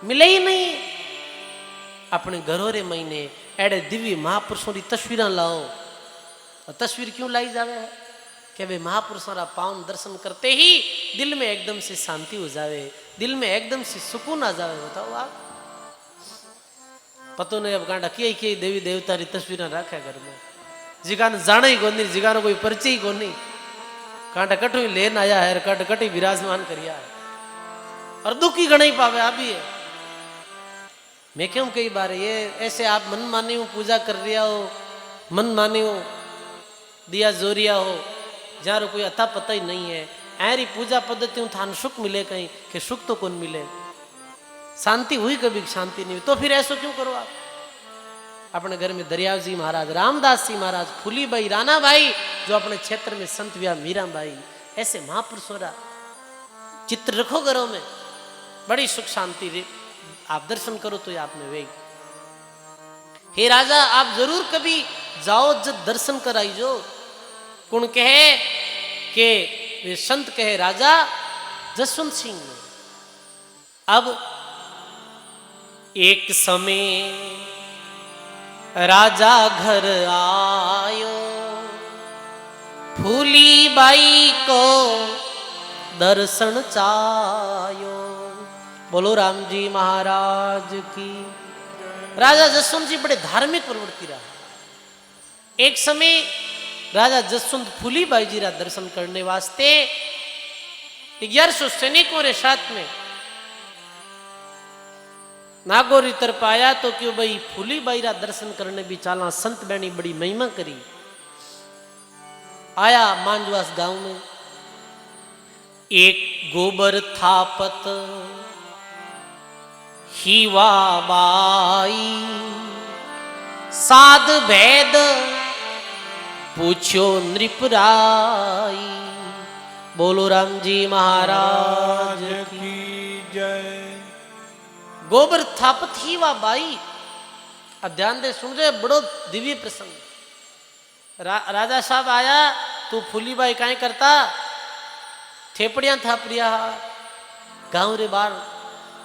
मिले ही नहीं। अपने घरों रे महीने एडे दिव्य महापुरुषों की तस्वीर लाओ। और तस्वीर क्यों लाई जावे है कि वे महापुरुषों का पावन दर्शन करते ही दिल में एकदम से शांति हो जावे, दिल में एकदम से सुकून आ जावे। बताओ आप, पतो नहीं अब गांडा की देवी देवता की तस्वीर रखे घर में, जिगा ने जाना ही कोनी, जिगा कोई परिचय ही कोनी। कांटा कटु लेन आया है, कट कटी विराजमान करिया है और दुखी गण ही पावे अभी है। मैं क्यों कई बार ये ऐसे आप मन मानी हो पूजा कर रिया हो, मन मानी हो दिया जोरिया हो, जहाँ कोई अता पता ही नहीं है। ऐरी पूजा पद्धति थान सुख मिले कहीं कि सुख तो कौन मिले, शांति हुई कभी शांति नहीं हुई। तो फिर ऐसा क्यों करो आप? अपने घर में दरियाव जी महाराज, रामदास जी महाराज, फूलीबाई, राणा भाई, जो अपने क्षेत्र में संत व्या मीरा भाई, ऐसे महापुरुषों का चित्र रखो घरों में, बड़ी सुख शांति रे। आप दर्शन करो तो आप में वे। हे राजा आप जरूर कभी जाओ, जब दर्शन कराई जो। कौन कहे कि वे संत कहे राजा जसवंत सिंह ने। अब एक समय राजा घर आयो, फूली बाई को दर्शन चायो। बोलो राम जी महाराज की। राजा जसवंत जी बड़े धार्मिक प्रवृत्ति रहा। एक समय राजा जसवंत फूली बाई जी रा दर्शन करने वास्ते 1100 सैनिकों रे साथ में नागौरी तरफ आया। तो क्यों भाई फूली बाई रा दर्शन करने भी चाला, संत बैनी बड़ी महिमा करी। आया मांजवास गांव में एक गोबर थापत हीवा बाई, साध भेद पूछो नृपराई। बोलो राम जी महाराज की जय। गोबर थापत हीवा बाई। अब ध्यान दे सुन रहे, बड़ो दिव्य प्रसंग। राजा साहब आया, तू फूली बाई काई करता? थेपड़ियां थापड़िया गांव रे बार।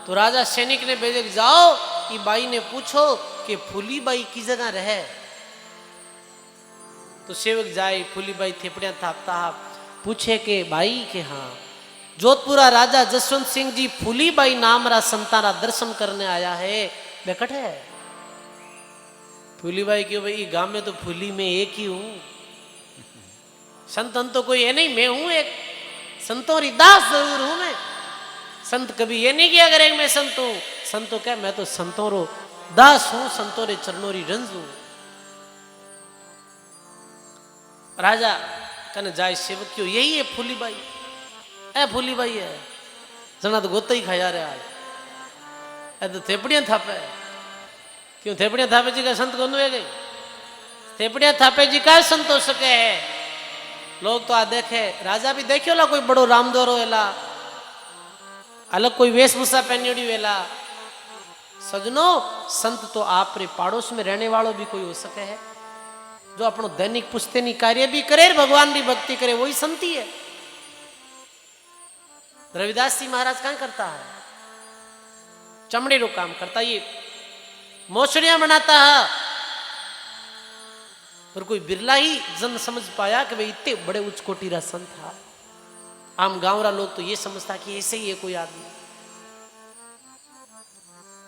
तो राजा सैनिक ने भेजे जाओ, ये बाई ने पूछो कि फूली बाई की जगह रहे। तो सेवक जाए, फूली बाई थेपड़ियां थापता पूछे के बाई के हाँ जोधपुरा राजा जसवंत सिंह जी फूली बाई नाम रा संतारा दर्शन करने आया है, बेकट है। फूली बाई क्यों? भाई गांव में तो फूली में एक ही हूं, संतन तो कोई है नहीं, मैं हूं एक संतों री दास जरूर हूं मैं। संत कभी ये नहीं किया करेंगे मैं संत हूं। संत तो क्या, मैं तो संतों रो दास हूं, संतों रे चरणों री रंज हूं। राजा कने जाय सेवक क्यों, यही है फूली बाई। ए फूली बाई है, जना तो गोता ही खाया रहा है। ए तो थेपड़ियां थापे। क्यों थेपड़ियां थापे जी का संत कौन हुए गई? थेपड़ियां थापे जी का संत हो सके है। लोग तो आ देखे, राजा भी देखियो ला कोई बड़ो रामदोरो वेला, अलग कोई वेशभूषा पहनी वेला। सजनो संत तो आप रे पाड़ोस में रहने वालों भी कोई हो सके है, जो अपनो दैनिक पुश्तैनी कार्य भी करे, भगवान की भक्ति करे, वही संती है। रविदास जी महाराज क्या करता है? चमड़े रो काम करता, ये मोचड़ियां बनाता है। पर कोई बिरला ही जन समझ पाया कि भाई इतने बड़े उच्च कोटि रा संत था। आम गांव रा लोग तो ये समझता कि ऐसे ही है कोई आदमी।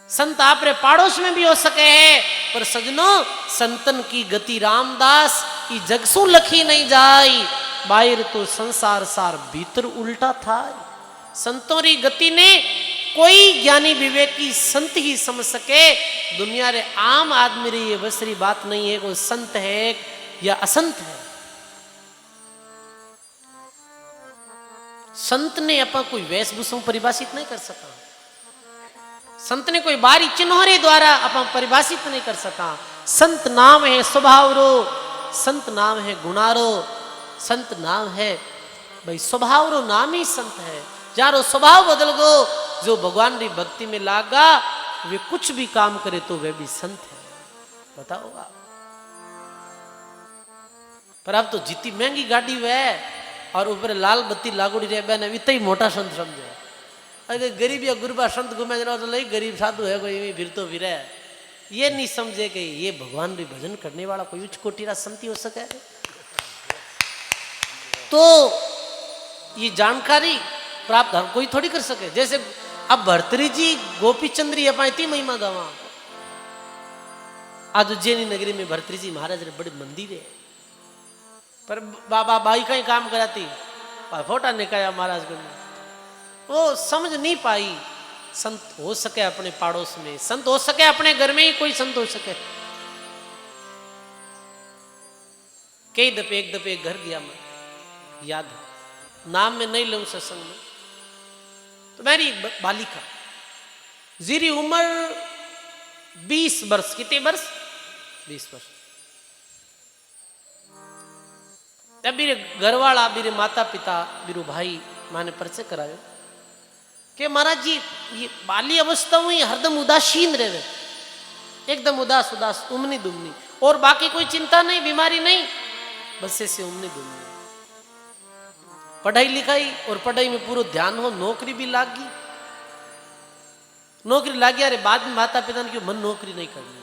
संत आप रे पाड़ोस में भी हो सके है, पर सजनो संतन की गति रामदास ई जगसू लखी नहीं जाई। बाहर तो संसार सार भीतर उल्टा था। संतों री गति ने कोई ज्ञानी विवेकी संत ही समझ सके। दुनिया रे आम आदमी री ये बसरी बात नहीं है कोई संत है या असंत है। संत ने अपन कोई वेशभूषा परिभाषित नहीं कर सका। संत ने कोई बारी चिन्होरे द्वारा अपन परिभाषित नहीं कर सका। संत नाम है स्वभाव रो, संत नाम है गुणारो, संत नाम है भाई स्वभाव रो नाम ही संत है। जारो स्वभाव बदल गो, जो भगवान की भक्ति में लागा वे कुछ भी काम करे तो वे भी संत है। बताओ आप। पर अब तो जितनी महंगी गाड़ी वे और ऊपर लाल बत्ती लागोड़ी रे बहन इतना ही मोटा संत समझे। अगर गरीब या गुरबा संत घूमे तो लई गरीब साधु है कोई फिर तो फिर है। ये नहीं समझे कि ये भगवान भी भजन करने वाला कोई उच्च कोटि रा संत हो सके। तो ये जानकारी प्राप्त हर कोई थोड़ी कर सके। जैसे अब भर्तरी जी गोपी चंद्री इतनी महिमा गवा। आज उज्जैनी नगरी में भर्तरी जी महाराज रे बड़े मंदिर है, पर बाबा बाई का ही काम कराती फोटा निकाया महाराज को, वो समझ नहीं पाई। संत हो सके अपने पड़ोस में, संत हो सके अपने घर में ही कोई संत हो सके। कई दफे एक दफे घर गया मैं, याद है, नाम में नहीं लूं सत्संग में, तो मेरी बालिका जीरी उम्र 20 वर्ष, कितने वर्ष? 20 वर्ष। तब मेरे घर वाला, मेरे माता पिता, मेरे भाई माने परिचय करायो कि महाराज जी ये बाली अवस्था में हरदम उदासीन रहे, एकदम उदास उदास, उमनी दुमनी, और बाकी कोई चिंता नहीं, बीमारी नहीं, बस ऐसे उमनी दुमनी। पढ़ाई लिखाई और पढ़ाई में पूरा ध्यान हो, नौकरी भी लाग गई, नौकरी लाग गया। अरे बाद में माता पिता ने क्यों मन नौकरी नहीं करनी।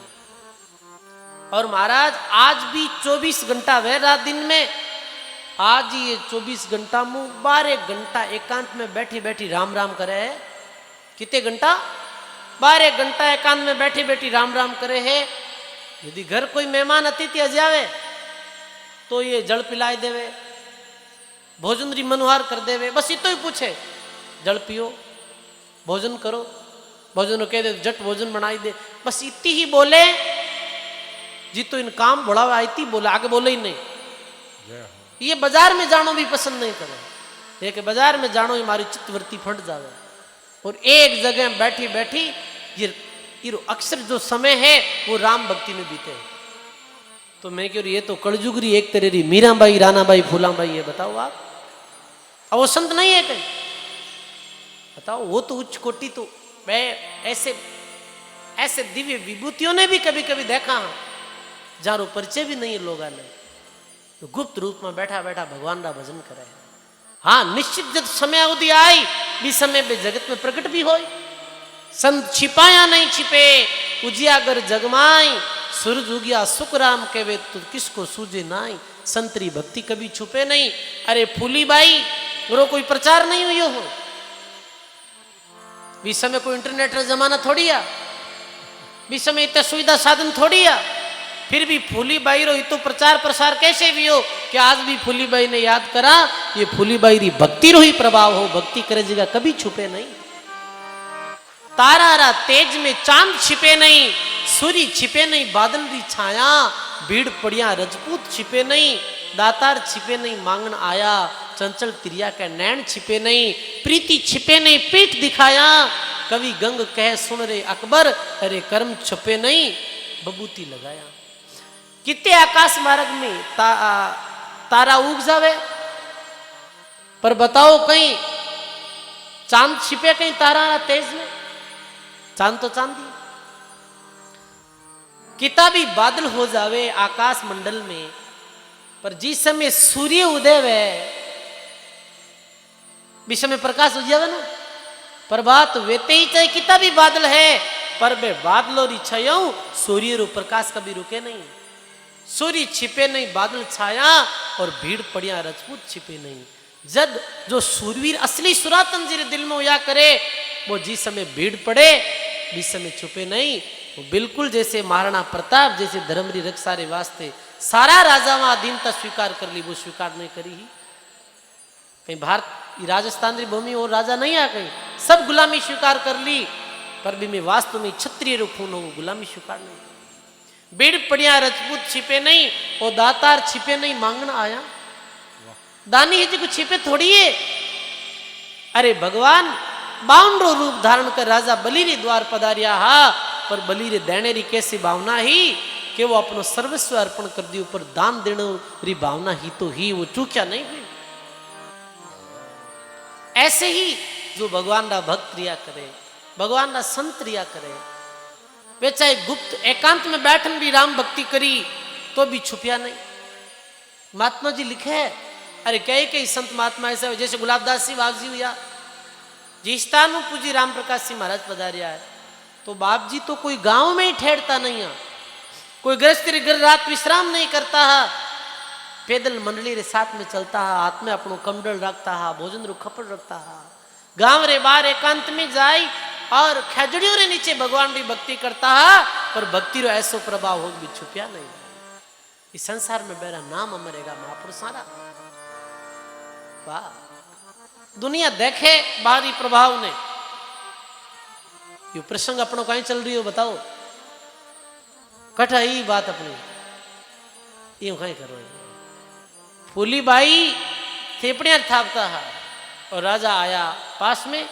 और महाराज आज भी 24 घंटा वह रात दिन में, आज ये 24 घंटा मुंह 12 घंटा एकांत में बैठी बैठी राम राम करे है। कितने घंटा? 12 घंटा एकांत में बैठी बैठी राम राम करे है। यदि घर कोई मेहमान अतिथि आ जावे तो ये जल पिलाए देवे, भोजन री मनोहार कर देवे, बस इतो ही पूछे, जल पियो, भोजन करो, भोजन कह दे जट भोजन बनाई दे, बस इतनी ही बोले जी। तो इन काम बढ़ावा इतनी बोले, आगे बोले ही नहीं। ये बाजार में जानो भी पसंद नहीं करे, ये कि बाजार में जानो हमारी चित्तवृत्ति फट जावे। और एक जगह बैठी बैठी ये अक्सर जो समय है वो राम भक्ति में बीते। तो मैं क्यों, ये तो कलजुगरी एक तरह री मीराबाई, रानाबाई, फूलाबाई है, बताओ आप। अब वो संत नहीं है कहीं, बताओ। वो तो उच्च कोटि, तो मैं ऐसे ऐसे दिव्य विभूतियों ने भी कभी कभी देखा जहाँ परिचय भी नहीं है लोगों ने, तो गुप्त रूप में बैठा बैठा भगवान का भजन करे। हाँ, निश्चित जब समय अवधि आई भी समय पे जगत में प्रकट भी हो। संत छिपाया नहीं छिपे, उजियागर जगमाई, सूरज उगिया सुखराम केवे तो किसको सूझे नाई। संतरी भक्ति कभी छुपे नहीं। अरे फूली बाई रो कोई प्रचार नहीं हुई हो, भी समय कोई इंटरनेट का जमाना थोड़ी आ, भी समय इतना सुविधा साधन थोड़ी आ, फिर भी फूली बाई रो तो प्रचार प्रसार कैसे भी हो कि आज भी फूली बाई ने याद करा। ये फूली बाई री भक्ति रो ही प्रभाव हो, भक्ति करे जगह कभी छुपे नहीं। तारा रा तेज में चांद छिपे नहीं, सूर्य छिपे नहीं बादल री छाया, भीड़ पड़िया रजपूत छिपे नहीं, दातार छिपे नहीं मांगन आया, चंचल तिरिया के नैन छिपे नहीं, प्रीति छिपे नहीं पीठ दिखाया, कवि गंग कहे सुन रे अकबर, अरे कर्म छुपे नहीं बबूती लगाया। कितने आकाश मार्ग में तारा उग जावे, पर बताओ कहीं चांद छिपे कहीं तारा तेज में? चांद तो चांदी। किताबी बादल हो जावे आकाश मंडल में, पर जिस समय सूर्य उदय वे भी समय प्रकाश हो जावे ना, प्रभात वेते ही चाहे किताबी बादल है, पर बे बादलों री छाया सूर्य रो प्रकाश कभी रुके नहीं। सूर्य छिपे नहीं बादल छाया, और भीड़ पड़िया रजपूत छिपे नहीं। जब जो सूरवीर असली सुरातन जी दिल में होया करे, वो जिस समय भीड़ पड़े जिस समय छुपे नहीं। वो बिल्कुल जैसे महाराणा प्रताप जैसे धर्म री रक्षा रे वास्ते सारा राजा वहां अधीनता स्वीकार कर ली, वो स्वीकार नहीं करी ही। कहीं भारत राजस्थान री भूमि और राजा नहीं आ, कहीं सब गुलामी स्वीकार कर ली, पर भी मैं वास्तव में क्षत्रिय रो खून हो, गुलामी स्वीकार नहीं। भीड़ पड़िया रजपूत छिपे नहीं, और दातार छिपे नहीं मांगना आया। दानी है जी को छिपे थोड़ी है। अरे भगवान 52 रूप धारण कर राजा बलि रे द्वार पधारिया हा, पर बलि रे देने री कैसी भावना ही कि वो अपनो सर्वस्व अर्पण कर दी, ऊपर दान देने री भावना ही तो ही, वो चूक्या नहीं हुई। ऐसे ही जो भगवान का भक्त रिया करे, भगवान का संत रिया करे, वे चाहे गुप्त एकांत में बैठन भी राम भक्ति करी तो भी छुपिया नहीं। महात्मा जी लिखे, अरे कई संत महात्मा ऐसे जैसे गुलाबदास जी बाग जी हुआ, जिस स्थान में पूजी राम प्रकाश सिंह महाराज पधारिया है, तो बाप जी तो कोई गांव में ही ठहरता नहीं है, कोई गृहस्थ घर रात विश्राम नहीं करता है, पैदल मंडली रे साथ में चलता है, हाथ में अपनो कमंडल रखता है, भोजन रो खपड़ रखता है, गांव रे बाहर एकांत में जाए और खेजड़ियों रे नीचे भगवान की भक्ति करता है, पर भक्ति रो ऐसो प्रभाव हो भी छुपिया नहीं। इस संसार में मेरा नाम अमरेगा महापुरुष सारा। वाह। दुनिया देखे बाहरी प्रभाव ने यो प्रसंग अपनो कहीं चल रही हो बताओ कठा ही बात अपनी ये कहीं करो फूली बाई थेपड़ियां थापता है और राजा आया पास में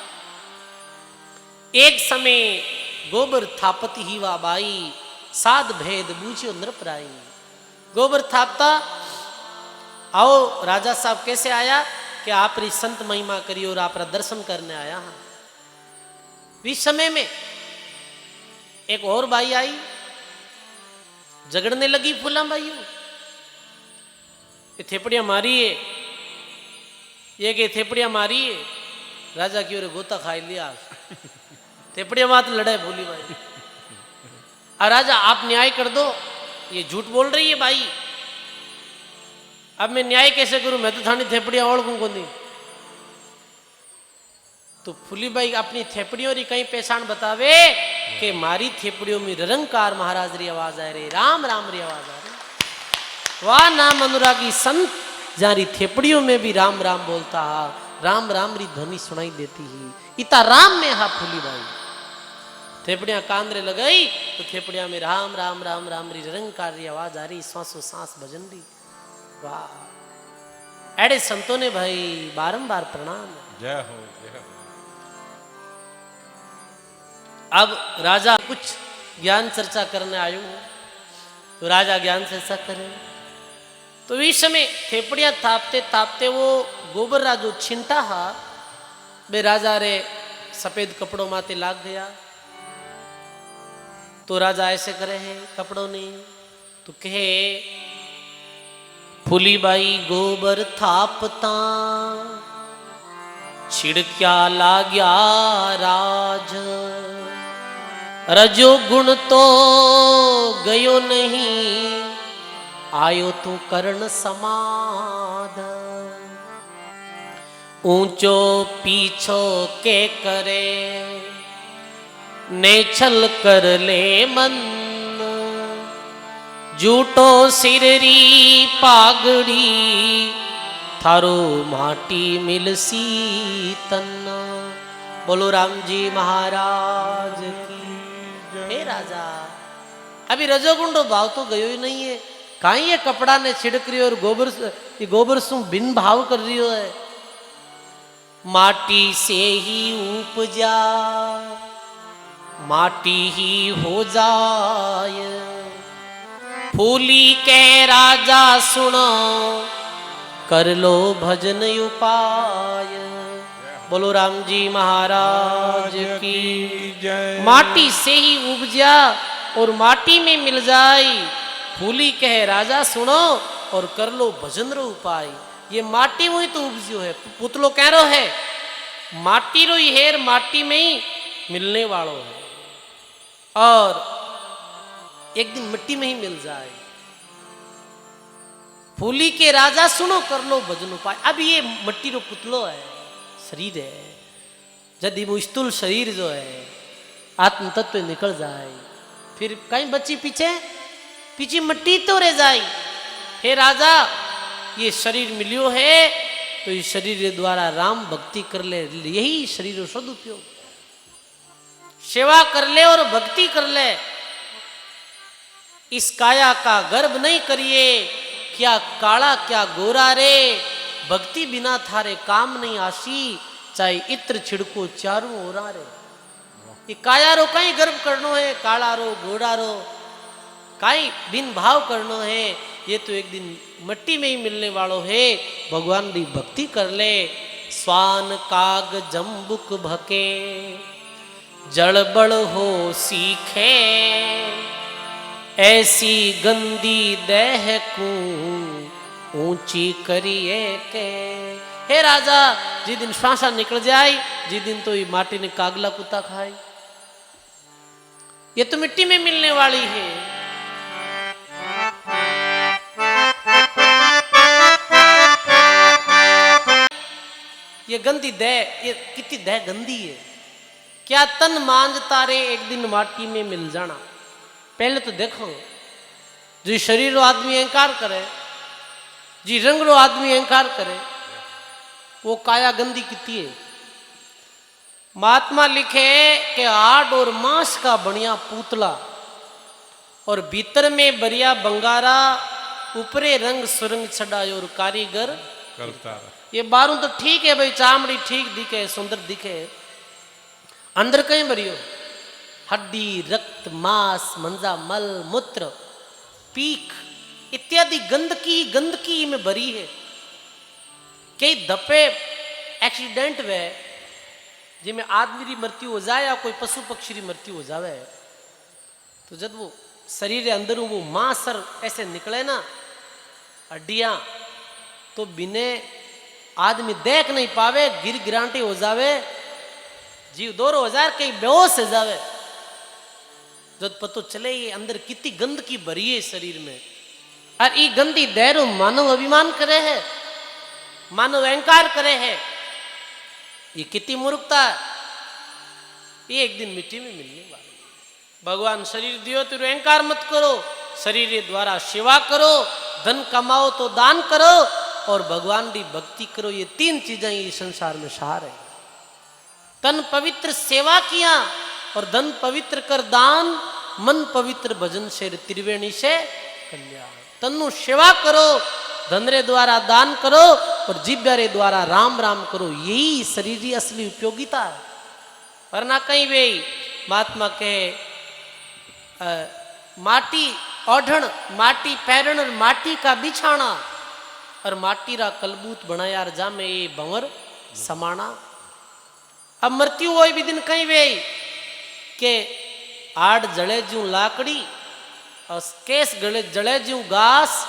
एक समय गोबर थापती ही वा बाई साध भेद बूझियो नृपराई गोबर थापता आओ राजा साहब कैसे आया कि आप री संत महिमा करी और आप दर्शन करने आया हाँ इस समय में एक और बाई आई झगड़ने लगी फूला बाइयों ये थेपड़ियां मारी है ये के थेपड़ियां मारी है राजा की ओर गोता खाई लिया थेपड़ियां मात लड़ाई भूली बाई और राजा आप न्याय कर दो ये झूठ बोल रही है बाई अब मैं न्याय कैसे करूं मैं तो थानी थेपड़ियां ओढ़ूं को नहीं तो फूली बाई अपनी थेपड़ियों री कहीं पहचान बतावे कि मारी थेपड़ियों में निरंकार महाराज री आवाज आ रही राम राम री आवाज आ रही वाह नाम अनुरागी संत जारी थेपड़ियों में भी राम राम बोलता हा राम राम री ध्वनि सुनाई देती ही इता राम में हा फूली बाई थेपड़ियां कांदरे लगाई तो थेपड़ियां में राम राम राम राम री निरंकार री आवाज आ रही सांसों सांस भजन रही वाह एड़े संतों ने भाई बारंबार प्रणाम जय हो जय हो। अब राजा कुछ ज्ञान चर्चा करने आयो तो राजा ज्ञान चर्चा करे तो इस समय थेपड़ियां थापते थापते वो गोबर राजो छिंटा हा बे राजा रे सफेद कपड़ों माते लाग गया तो राजा ऐसे करे है कपड़ों ने तो कहे फूली बाई गोबर थापता छिड़क्या लाग्या राज रजो गुण तो गयो नहीं आयो तो कर्ण समाध ऊंचो पीछो के करे ने छल कर ले मन झूठो सिररी पागड़ी थारो माटी मिलसी तन बोलो राम जी महाराज की हे राजा अभी रजोगुंडो भाव तो गयो ही नहीं है कहीं ये कपड़ा ने छिड़क रही और गोबर सु बिन भाव कर रही है माटी से ही उपजा माटी ही हो जाए फूली के राजा सुनो कर लो भजन उपाय बोलो राम जी महाराज की जय। माटी से ही उपजा और माटी में मिल जाए फूली कहे राजा सुनो और कर लो भजन रो उपाय ये माटी में ही तो उपजो है पुतलो कह रो है माटी रो ही हेर माटी में ही मिलने वालों है और एक दिन मिट्टी में ही मिल जाए फूली के राजा सुनो कर लो भजन उपाय अब ये मिट्टी रो पुतलो है शरीर है यदि वो स्थूल शरीर जो है आत्म तत्व निकल जाए फिर कहीं बची पीछे पीछे मिट्टी तो रह जाए हे राजा ये शरीर मिलियो है तो इस शरीर के द्वारा राम भक्ति कर ले यही शरीर का सदुपयोग सेवा कर ले और भक्ति कर ले इस काया का गर्भ नहीं करिए क्या काला क्या गोरा रे भक्ति बिना थारे काम नहीं आशी चाहे इत्र छिड़को चारों ओरा रे ये काया रो कहीं गर्भ करनो है काला रो गोरा रो कहीं बिन भाव करनो है ये तो एक दिन मिट्टी में ही मिलने वालों है भगवान की भक्ति कर ले स्वान काग जम्बुक भके जड़बड़ हो सीखे ऐसी गंदी देह को ऊंची करिए के हे राजा जिस दिन श्वासा निकल जाए जिस दिन तो ये माटी ने कागला कुत्ता खाए ये तो मिट्टी में मिलने वाली है ये गंदी देह ये कितनी देह गंदी है क्या तन मांझ तारे एक दिन माटी में मिल जाना पहले तो देखो जो शरीर रो आदमी अहंकार करे जी रंग रो आदमी अहंकार करे वो काया गंदी कितनी है। महात्मा लिखे कि हाड और मांस का बनिया पुतला और भीतर में बरिया बंगारा, ऊपरे रंग सुरंग छड़ायो और कारीगर करता रहा। ये बारू तो ठीक है भाई, चामड़ी ठीक दिखे, सुंदर दिखे, अंदर कहीं भरियो हड्डी, रक्त, मांस, मंजा, मल, मूत्र, पीक इत्यादि गंदकी गंदकी में भरी है। कई दफे एक्सीडेंट वे जिसमें आदमी की मृत्यु हो जाए या कोई पशु पक्षी की मृत्यु हो जावे, तो जब वो शरीर के अंदर वो मांस ऐसे निकले ना, हड्डियां, तो बिने आदमी देख नहीं पावे, गिर गिरांटी हो जावे, जीव दौर हो जाए, कहीं बेहोश हो जावे। जब पतो चले ये अंदर कितनी गंदगी भरी है शरीर में, और ये गंदी देर मानव अभिमान करे है, मानव अहंकार करे है, ये कितनी मूर्खता है। ये एक दिन मिट्टी में मिलने वाली। भगवान शरीर दियो तो अहंकार मत करो, शरीर के द्वारा सेवा करो, धन कमाओ तो दान करो और भगवान की भक्ति करो। ये तीन चीजें ये संसार में सार है। तन पवित्र सेवा किया और धन पवित्र कर दान, मन पवित्र भजन से त्रिवेणी से कल्याण। तनु सेवा करो, धन रे द्वारा दान करो और जिब्या रे द्वारा राम राम करो। यही शरीर की असली उपयोगिता है। वरना कहीं वे महात्मा कहे माटी ओढ़ण, माटी पैरण और माटी का बिछाना और माटी रा कलबूत बनाया जा में ये भंवर समाना। अब मृत्यु हो भी दिन कहीं वे के आड़ जड़े जू लाकड़ी और केस गले जड़े जू घास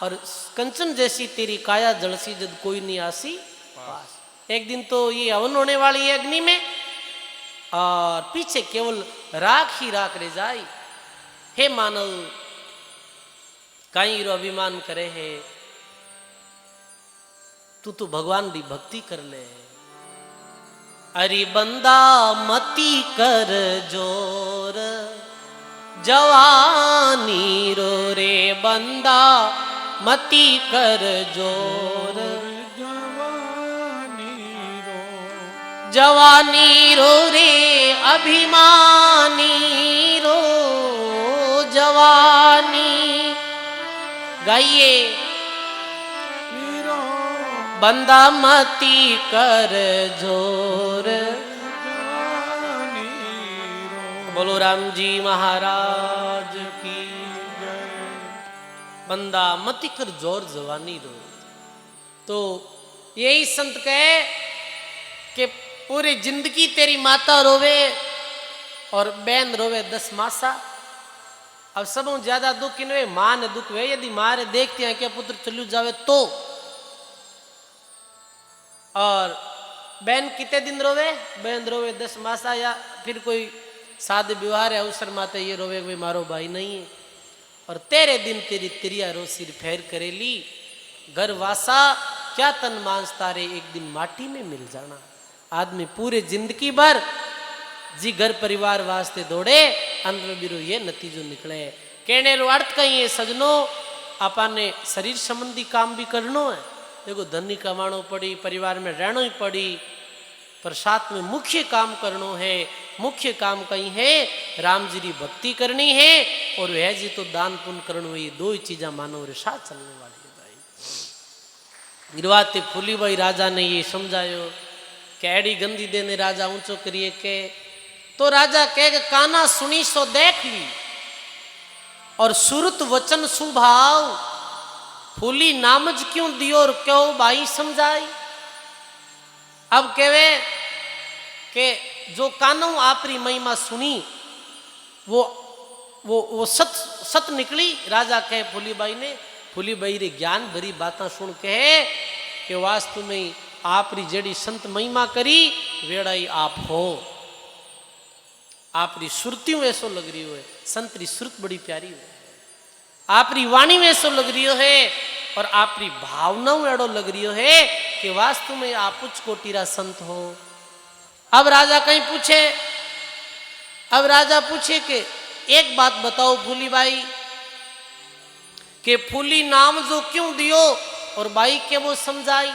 और कंचन जैसी तेरी काया जलसी जब कोई नहीं आसी पास। एक दिन तो ये हवन होने वाली है अग्नि में और पीछे केवल राख ही राख रह जाई। हे मानव, कहीं रो अभिमान करे है, तू तो भगवान की भक्ति कर ले। अरे बंदा मती कर जोर, जवानी रो रे बंदा मती कर जोर, जवानी रो रे अभिमानी रो जवानी। गाइए बंदा मती कर जोर। बोलो राम जी महाराज की जय। बंदा मती कर जोर, जवानी रो। तो यही संत कहे कि पूरी जिंदगी तेरी माता रोवे और बहन रोवे 10 मासा। अब सब ज्यादा दुख इनवे मां ने दुख वे, यदि मां रे देखते हैं कि पुत्र चलू जावे तो। और बहन कितने दिन रोवे, बहन रोवे 10 मासा, या फिर कोई शादी विवाह है अवसर माते ये रोवे भाई मारो भाई नहीं है। और तेरे दिन तेरी तिरिया रो सिर फेर करेली, घर वासा क्या तन मांस तारे एक दिन माटी में मिल जाना। आदमी पूरे जिंदगी भर जी घर परिवार वास्ते दौड़े, अंत में बिरो ये नतीजो निकले। कहने रो अर्थ कहीं है सजनो, आपने शरीर संबंधी काम भी करनो है। देखो धनी कमानो पड़ी, परिवार में रहना ही पड़ी, पर साथ में मुख्य काम करनो है। मुख्य काम कहीं है राम जी की भक्ति करनी है और वह जी तो दान पुण्य करनो। ये दो ही चीजा मानव रे साथ चलने वाली है भाई। गिरवाते फूली भाई राजा ने ये समझायो कि एड़ी गंदी देने राजा ऊंचो करिए के, तो राजा कहे काना सुनी सो देख ली और सुरत वचन सुभाव, फूली नामज क्यों दियो और क्यों भाई समझाई। अब कहवे कि जो कानों आपरी महिमा सुनी वो सत निकली। राजा कहे फूली बाई ने, फूली बाई रे ज्ञान भरी बातें सुन कहे कि वास्तु में आपरी जेड़ी संत महिमा करी वेड़ाई आप हो। आपरी सुरतियों वैसो लग रही हो है, संत री सुरत बड़ी प्यारी हो, आपरी वाणी वैसो लग रही है और आपरी भावनाओं एड़ो लग रही है कि वास्तु में आप उच्च कोटिरा संत हो। अब राजा कहीं पूछे, अब राजा पूछे कि एक बात बताओ फूली बाई, कि फूली नाम जो क्यों दियो और बाई के वो समझाई।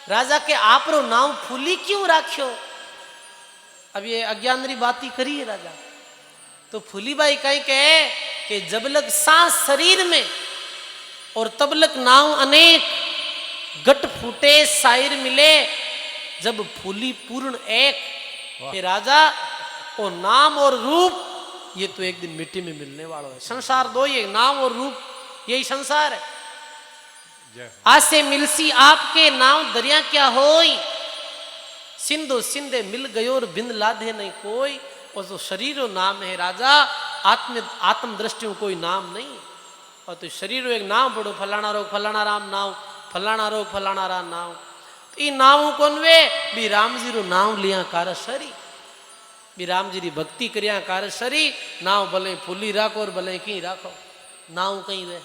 राजा के आप रो नाम फूली क्यों राख्यो? अब ये अज्ञान री बात ही करी है राजा। तो फूलीबाई कहीं कहे कि जब लग सांस शरीर में और तब लग नाव अनेक, गट फूटे शायर मिले जब फूली पूर्ण एक। कि राजा वो नाम और रूप ये तो एक दिन मिट्टी में मिलने वाला है। संसार दो, ये नाम और रूप, यही संसार है। जय हो। आसे मिलसी आपके नाम दरिया क्या होई, सिंधु सिंधे मिल गयो और बिंद लाधे नहीं कोई। और जो शरीर नाम है राजा, आत्म दृष्टि में कोई नाम नहीं। और तो शरीर एक नाम पड़ो, फलाना रोग फलाना राम नाम, फलाना रोग फलाना राम नाम। तो ये नाम कौन वे भी? राम जी रो नाम लिया कार शरी, भी राम जी री भक्ति करिया कार शरी। नाव भले फूली राखो और भले की राखो, नाव कहीं वे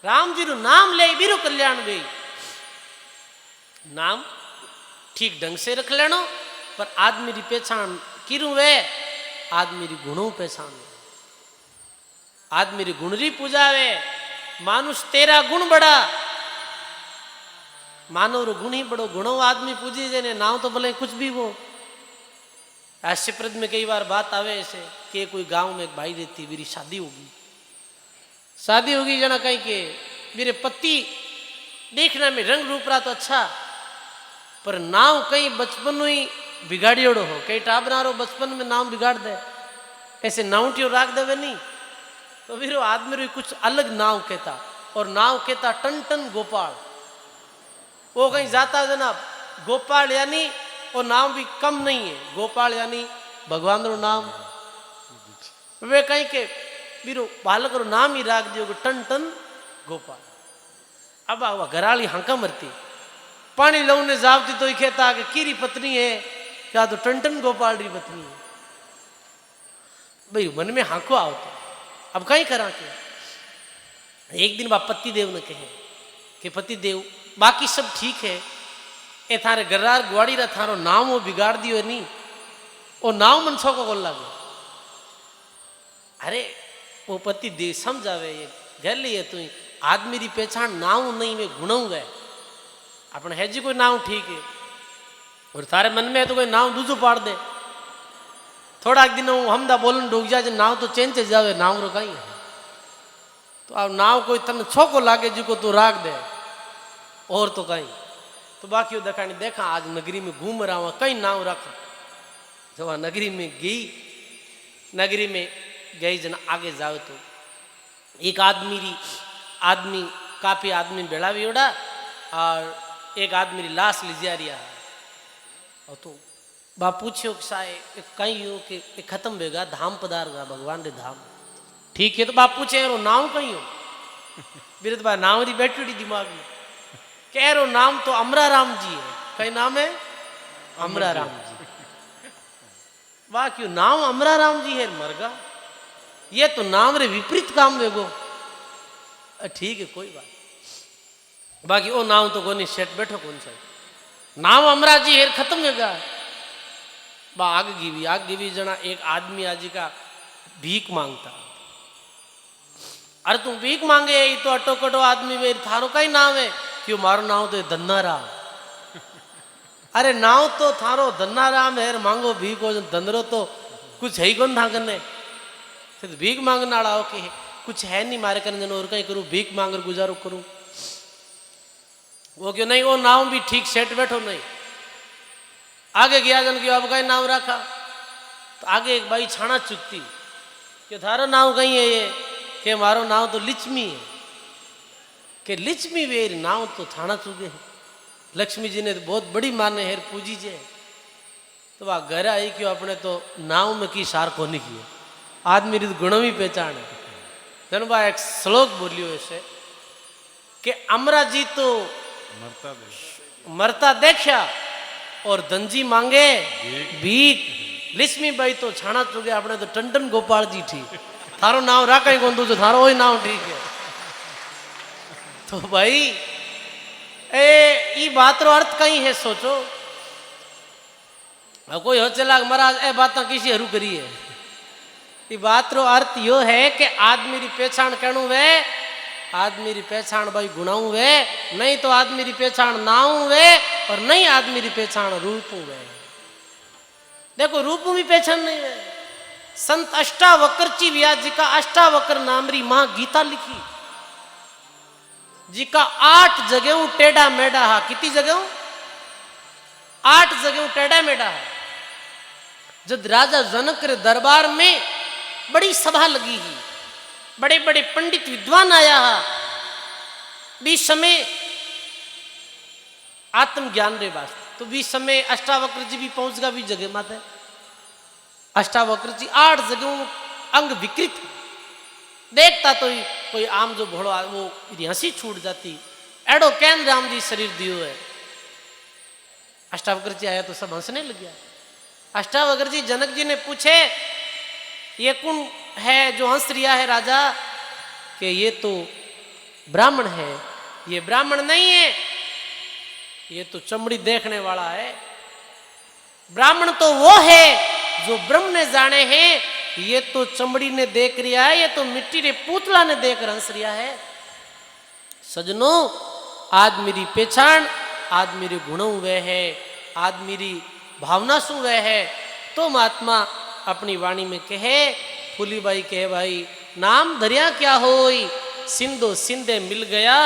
राम जी रो नाम ले बीरो कल्याण वे। नाम ठीक ढंग से रख लेनो, पर आदमी री पहचान किरू वे? आदमी री गुणों पहचान, आदमी री गुण री पूजा वे। मानुष तेरा गुण बड़ा, मानव रो गुण ही बड़ो। गुणों आदमी पूजी जे, नाव तो भले कुछ भी वो। हास्यप्रद में कई बार बात आवे ऐसे कि कोई गांव में एक भाई रहती, मेरी शादी होगी, शादी होगी जना कहीं के मेरे पति देखने में रंग रूप रहा तो अच्छा, पर नाव कहीं बचपन ही बिगाड़ियोड़ो हो। कई टाबरा रो बचपन में नाम बिगाड़ दे, ऐसे नाउटियो राख देवे नहीं। तो फिर वो आदमी रो कुछ अलग नाव कहता, और नाव कहता टन टन गोपाल। वो कहीं जाता जनाब गोपाल, यानी वो नाम भी कम नहीं है। गोपाल यानी भगवान रो नाम। वे कहीं के बीरो बालक रो नाम ही राख दियो टन टन गोपाल। अब आवा घराली हंका मरती, पानी लौने जावती तो ही कहता कि किरी पत्नी है, क्या तो टन टन गोपाल री पत्नी है। भाई मन में हाको आवतो, अब कहीं करा के। एक दिन बा पति देव ने कहे कि पति देव बाकी सब ठीक है, ए थारे गरार ग्वाड़ी रा थारो नाम वो बिगाड़ दियो नहीं, वो नाम मनसो को बोल लागे। अरे वो पति देव समझावे, ये घर लिए तू आदमी री पहचान नाव नहीं में गुणों गए। अपन है जी कोई नाव ठीक है, और थारे मन में है तो कोई नाव दूजो पाड़ दे। थोड़ा एक दिन हमदा बोलन डूब जाए, नाव तो चेंज से जावे, नाव रो कहीं है। तो अब नाव कोई तन छोको लागे जी को तू राख दे, और तो कहीं तो बाकी वो देखा नहीं। देखा आज नगरी में घूम रहा हूँ, कहीं नाव रखा। जब वह नगरी में गई, नगरी में गई जना आगे जाओ तो एक आदमी काफी आदमी बेड़ावी उड़ा, और एक आदमी री लाश ली जा रहा है। और तो बाप पूछो कि साए कहीं हो कि खत्म होगा, धाम पधार गा भगवान रे धाम। ठीक है, तो बाप पूछे रो नाम कहीं हो? बिरत बा नाम री बैठी दिमाग में, कह रो नाम तो अमरा राम जी है। कई नाम है? अमरा राम जी। वाह, क्यों नाम अमरा राम जी है मरगा, ये तो नाम रे विपरीत काम वेगो। ठीक है कोई बात, बाकी वो नाम तो कोनी सेट बैठो कौन सा नाम अमरा जी है खत्म होगा। बा आग गिवी जना एक आदमी आजी का भीख मांगता। अरे तुम भीख मांगे, ये तो अटो कटो आदमी वे थारो का ही नाम है। क्यों? मारो नाम तो धन्ना राम। अरे नाव तो थारो धन्ना राम है, मांगो भीख हो धंधरो तो कुछ है ही कौन था करने, फिर भीख मांगने वाला हो कि कुछ है नहीं मारे करने और कहीं करूँ, भीख मांग कर गुजारो करूँ। वो क्यों नहीं, वो नाम भी ठीक सेट बैठो नहीं। आगे गया जन क्यों अब कहीं नाम रखा, तो आगे एक भाई छाना चुकती कि थारो नाम कहीं है ये, कि मारो नाम तो लिचमी है। कि लिचमी वेर नाम तो थाना चुके है, लक्ष्मी जी ने तो बहुत बड़ी माने है पूजी जे। तो वह घर आई क्यों अपने तो नाव में की सार को नहीं किए, आदमी रीत गुणों ही पहचान है। जन बा एक श्लोक बोलियो ऐसे कि अमरा जी तो मरता देखा और धनजी मांगे भीख, लिस्मी बाई तो छाना चुके अपने तो टन गोपाल जी थी। थारो नाम राका ही कौन दूसरो, थारो वही नाम ठीक है। तो भाई ये बात रो अर्थ कहीं है सोचो। अब कोई हो चला महाराज ए बात किसी हरू करी है, ये बात रो अर्थ यो है कि आदमी री पहचान कहणु वे आदमी री पहचान भाई गुणाऊ वे, नहीं तो आदमी री पहचान नाऊ वे, और नहीं आदमी री पहचान रूपू वे। देखो रूपू भी पहचान नहीं है। संत अष्टावक्रची व्यास जी का अष्टावक्र नाम री मां गीता लिखी, जी का 8 जगह टेढ़ा मेढ़ा हा। कितनी जगह? 8 जगह टेढ़ा मेढ़ा हा। जब राजा जनक रे दरबार में बड़ी सभा लगी ही, बड़े बड़े पंडित विद्वान आया हा, बीच समय आत्मज्ञान रे वास्ते। तो बीच समय अष्टावक्र जी भी पहुंच गया भी जगह माते। अष्टावक्र जी 8 जगह अंग विकृत देखता तो ही कोई आम जो भोड़ो वो हंसी छूट जाती। एडो कैन राम जी शरीर दियो है। अष्टावक्र जी आया तो सब हंसने लग गया। अष्टावक्र जी जनक जी ने पूछे ये कौन है जो हंस रिया है राजा? कि ये तो ब्राह्मण है। ये ब्राह्मण नहीं है, ये तो चमड़ी देखने वाला है। ब्राह्मण तो वो है जो ब्रह्म ने जाने हैं, ये तो चमड़ी ने देख रिया है, ये तो मिट्टी रे पुतला ने देख हंस रिया है। सजनों, आज मेरी पहचान, आज मेरे गुणों वह है, आज मेरी भावना सु वह है। तो महात्मा अपनी वाणी में कहे, फूली बाई कहे भाई नाम धरिया क्या होई, सिंधो सिंधे मिल गया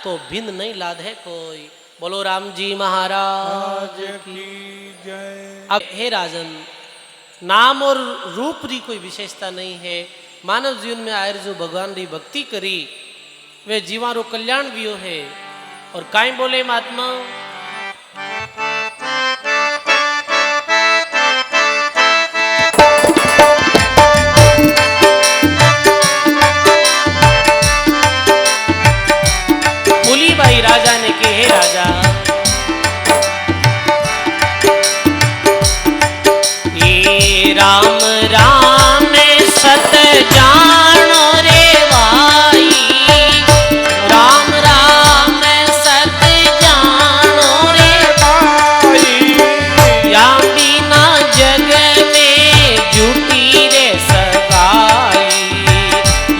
तो भिन्न नहीं लाद है कोई। बोलो राम जी महाराज की जय। अब हे राजन, नाम और रूप री कोई विशेषता नहीं है। मानव जीवन में आयर जो भगवान री भक्ति करी वे जीवारो कल्याण भी है। और काई बोले महात्मा? बोली भाई राजा ने के हे राजा, राम राम सत जानो रे भाई, राम राम सत जानो रे भाई। या बिना जग में झूठी रे सगाई,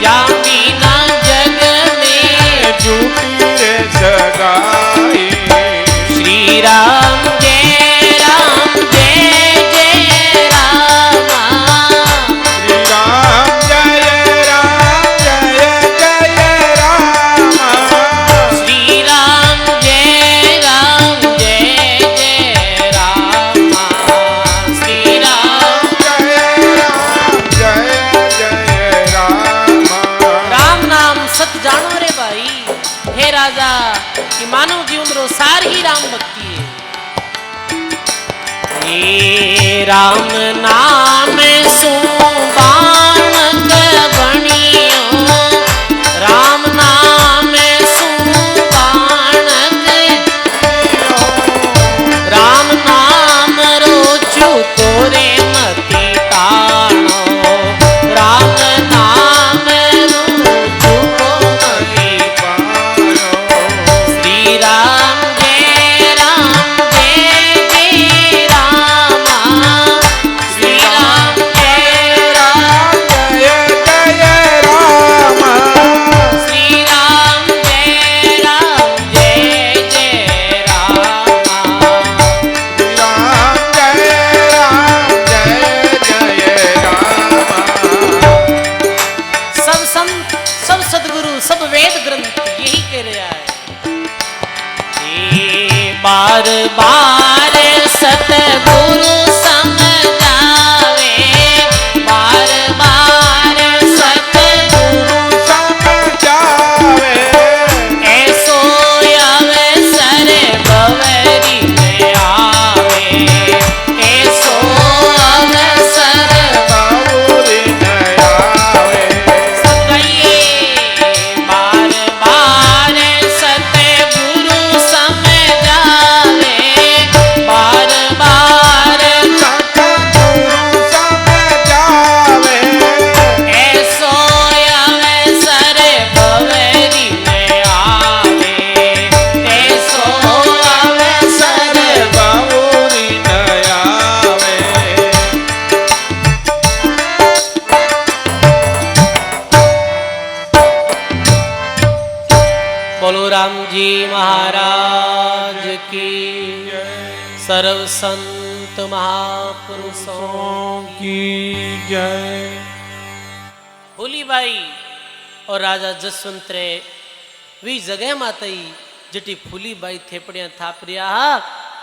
या बिना जग में झूठी रे सगाई। श्री राम जय राम जय जय राम, श्री राम जय जय राम। श्री राम जय जय राम, श्री राम जय राम। राम नाम सत जानो रे भाई। हे राजा, कि मानव जीवन रो सार ही राम भक्ति है। हे राम नाम सुबान बणियो, राम नाम सुबान, राम नाम रोचु तोरे मति ताणो, राम नाम रोचु मति पारो। श्री राम जय जय राम, श्री राम जय जय राम। श्री राम जय जय राम। राम जय राम। सब संत, सब सदगुरु, सब वेद ग्रंथ यही कह रहा है। ये बार बार सतगुरु समझावे, बार बार सतगुरु समझावे। ऐसो अवसर बवरी में आवे, ऐसो अवसर बाबूरी नयावे। बार बार सतगुरु समझावे, सर्व संत महापुरुषों की जय। फूलीबाई और राजा जसवंत रे वी जगह मातई जटी फूलीबाई थेपड़िया थापरिया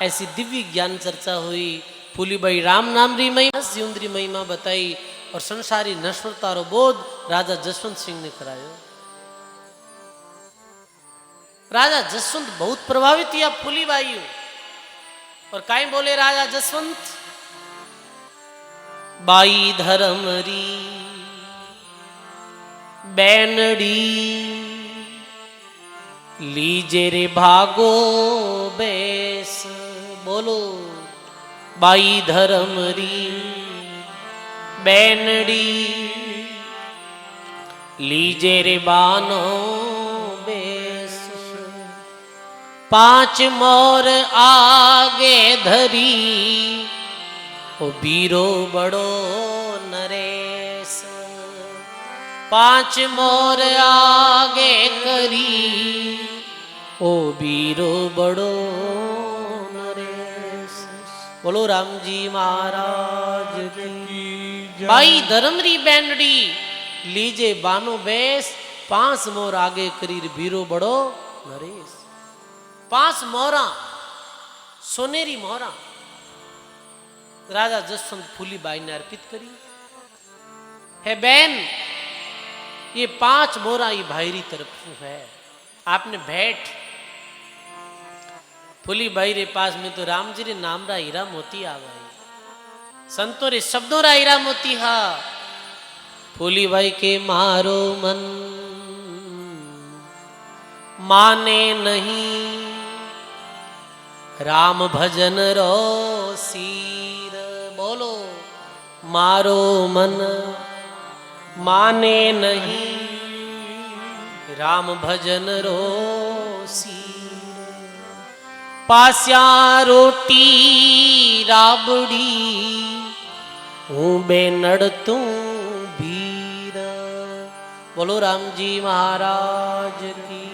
ऐसी दिव्य ज्ञान चर्चा हुई। फूलीबाई राम नाम री महिमा जीवन री महिमा बताई और संसारी नश्वरता रो बोध राजा जसवंत सिंह ने करायो। राजा जसवंत बहुत प्रभावित हुआ फूलीबाई और काई बोले राजा जसवंत बाई धर्म री बैनड़ी लीजे रे भागो बेस। बोलो बाई धर्म री बैनड़ी लीजे रे बानो बेस। 5 मोर आगे धरी ओ बीरो बड़ो नरेश। 5 मोर आगे करी ओ बीरो बड़ो नरेश। बोलो राम जी महाराज की जय। भाई धर्मरी बैंडड़ी लीजे बानो बेस। 5 मोर आगे करी बीरो बड़ो नरेश। 5 मोहरा सोनेरी मोहरा राजा जसवंत फूलीबाई ने अर्पित करी है। बहन ये 5 मोहरा ये भाईरी तरफ है आपने भेंट। फूलीबाई रे पास में तो राम जी रे नाम रा हीरा मोती आ गई संतों रे शब्दों रा हीरा मोती हा। फूलीबाई के मारो मन माने नहीं राम भजन रो सीर। बोलो मारो मन माने नहीं राम भजन रो सीर। पास्या रोटी राबड़ी हूँ बेनड़ तू भीर। बोलो राम जी महाराज की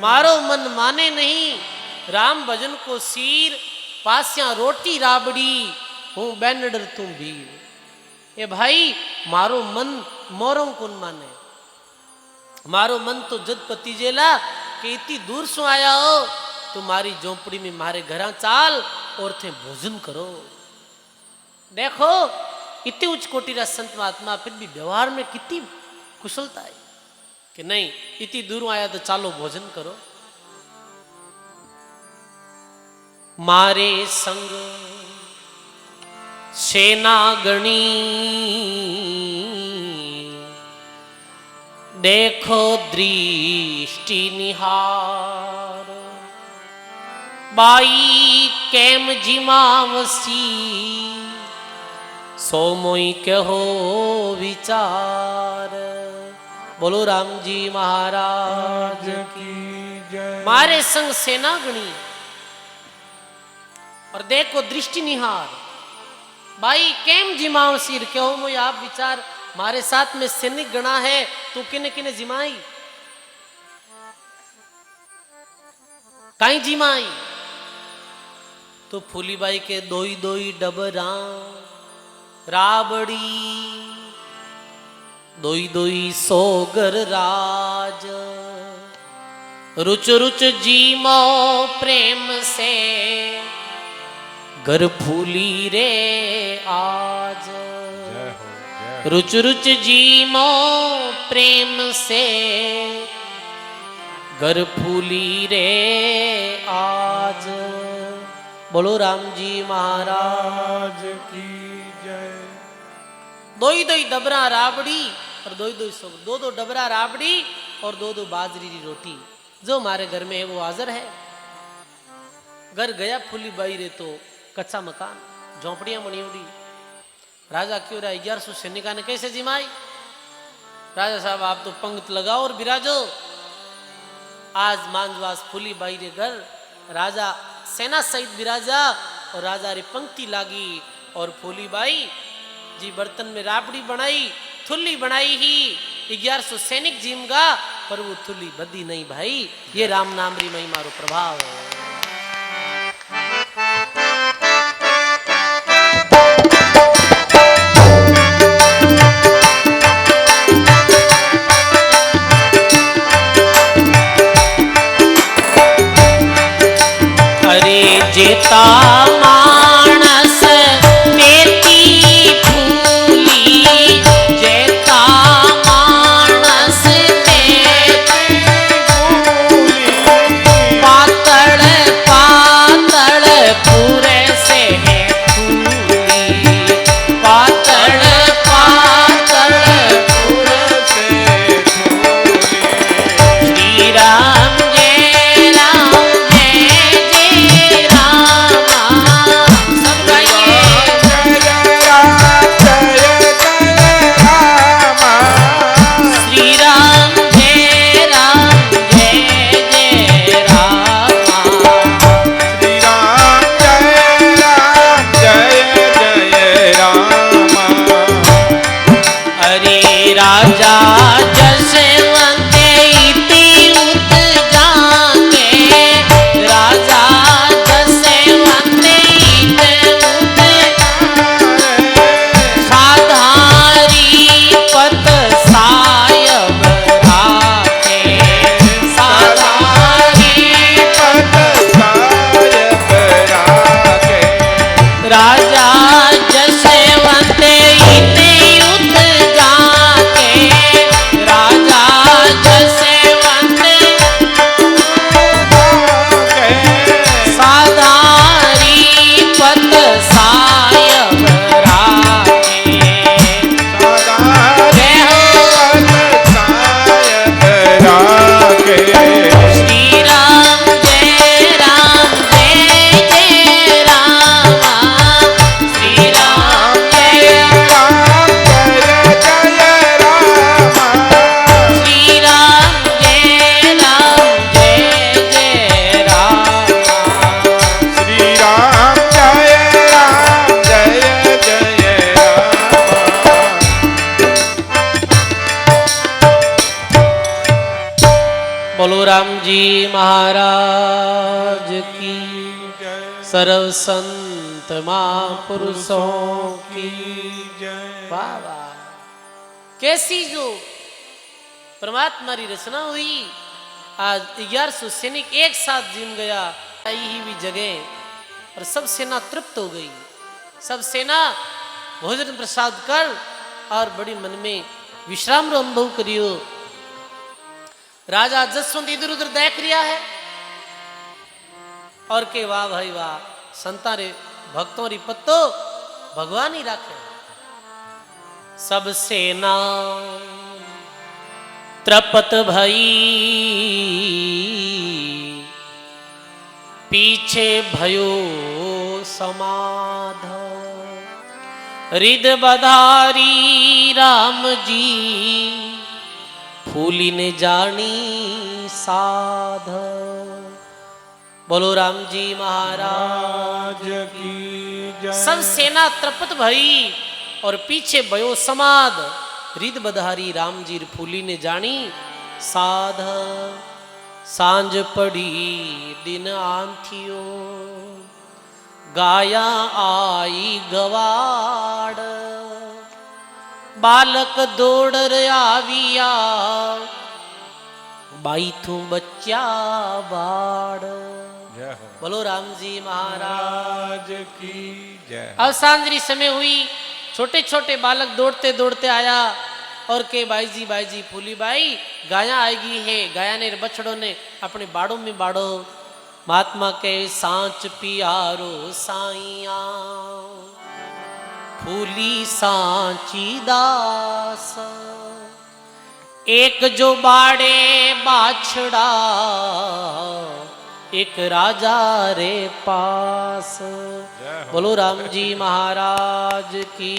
मारो मन माने नहीं राम भजन को सीर। पास्या रोटी राबड़ी हूँ बैनडर तू भीर। ये भाई मारो मन मोरों कौन माने। मारो मन तो जद पति जेला कि इतनी दूर सो आया हो तुम्हारी झोंपड़ी में मारे घरा चाल और थे भोजन करो। देखो इतनी उच्च कोटि रा संत महात्मा फिर भी व्यवहार में कितनी कुशलता है कि नहीं इतनी दूर आया तो चालो भोजन करो। मारे संग सेना गणी देखो दृष्टि निहार। बाई केम जिमावसी सो मोई कहो विचार। बोलो राम जी महाराज की जय। मारे संग सेना गणी और देखो दृष्टि निहार। भाई केम जिमाओ सिर क्यों मोई आप विचार। मारे साथ में सैनिक गणा है तू किने किने जिमाई काई जिमाई। तो फूलीबाई के दोई दोई डबरा राबड़ी दोई दोई सोगर राज। रुच रुच जीमो प्रेम से घर फूली रे आज। रुच रुच जीमो प्रेम से घर फूली रे आज। बोलो राम जी महाराज की जय। दोई दोई डबरा राबड़ी और दोई दोई सो दो दो डबरा राबड़ी और दो दो बाजरी की रोटी जो हमारे घर में है वो हाजिर है। घर गया फूलीबाई रे तो कच्चा मकान झोंपड़ियां बनी उड़ी। राजा क्यों रहा 1100 सैनिका ने कैसे जिमाई। राजा साहब आप तो पंक्ति लगाओ और बिराजो। आज मांझवास फूलीबाई रे घर राजा सेना सहित बिराजा और राजा रे पंक्ति लागी और फूलीबाई जी बर्तन में राबड़ी बनाई थुल्ली बनाई ही 1100 सैनिक जिमगा पर वो थुल्ली बदी नहीं भाई। ये राम नाम री महिमा रो प्रभाव है। अरे राजा जसवंत इति उत जाके, राजा जसवंत इति उत साधारी पत सायब राखे, साधारी पद सायब राखे। राजा जसवंत इति उत जाके, राजा जसवंत साधारी पत सायब राखे। जय हो सायब राखे। श्री राम जय राम जय जय राम, श्री राम जय राम जय जय राम। श्री राम जय राम जय जय राम। श्री राम जय जय राम। बोलो राम जी महाराज की, जय सर्व संत महापुरुषों की जय। वाह वाह। कैसी जो परमात्मा की रचना हुई। आज 1100 सैनिक एक साथ जिम गया, आई ही भी जगह और सब सेना तृप्त हो गई। सब सेना भोजन प्रसाद कर और बड़ी मन में विश्राम रो अनुभव करियो। राजा जसवंत इधर उधर देख रिया है और के वाह भाई वाह, संता रे भक्तों री पत्तो भगवान ही राखे। सब सेना त्रपत भई, पीछे भयो समाध, रिद बधारी राम जी, फूली ने जानी साध। बोलो राम जी महाराज। राज की जय। सब सेना त्रपत भई और पीछे भयो समाध, रिद बधारी राम जी फूली ने जानी साध। सांझ पड़ी दिन आंथियो, गाया आई गवाड़, बालक दौड़ आविया, बाई थू बच्चा बाड़। जय हो। बोलो राम जी महाराज। राज की जय। अब सांझरी समय हुई, छोटे छोटे बालक दौड़ते दौड़ते आया और के बाई जी फूली बाई गाया आएगी है। गाया ने बछड़ों ने अपने बाड़ों में बाड़ो, महात्मा के सांच पियारो साइया, फूली सांची दास, एक जो बाड़े बाछड़ा, एक राजा रे पास। बोलो राम जी महाराज की।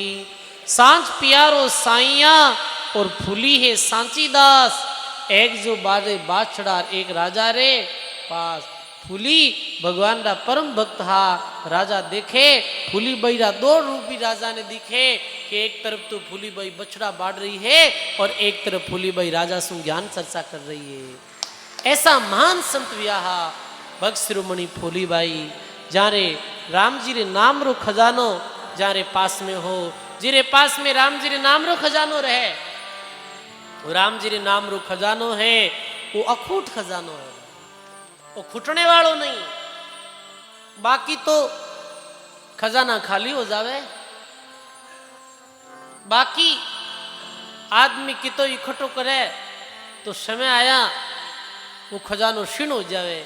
सांच पियारो साइया और फूली है सांची दास, एक जो बाड़े बाछड़ा, एक राजा रे पास। फूली भगवान रा परम भक्त हा। राजा देखे फूली बई रा दो रूपी राजा ने दिखे कि एक तरफ तो फूली बई बछड़ा बाढ़ रही है और एक तरफ फूली बई राजा सु ज्ञान चर्चा कर रही है। ऐसा महान संत व्याहा भक्त शिरोमणि फूली बाई, जारे राम जी रे नाम रो खजानो जारे पास में हो, जिरे पास में राम जी रे नाम रो खजानो रहे। वो राम जी रे नाम रो खजानो है, वो अखूट खजानो है, वो खुटने वालों नहीं। बाकी तो खजाना खाली हो जावे, बाकी आदमी कितो इकट्ठो करे तो समय आया वो खजानो क्षीण हो जावे।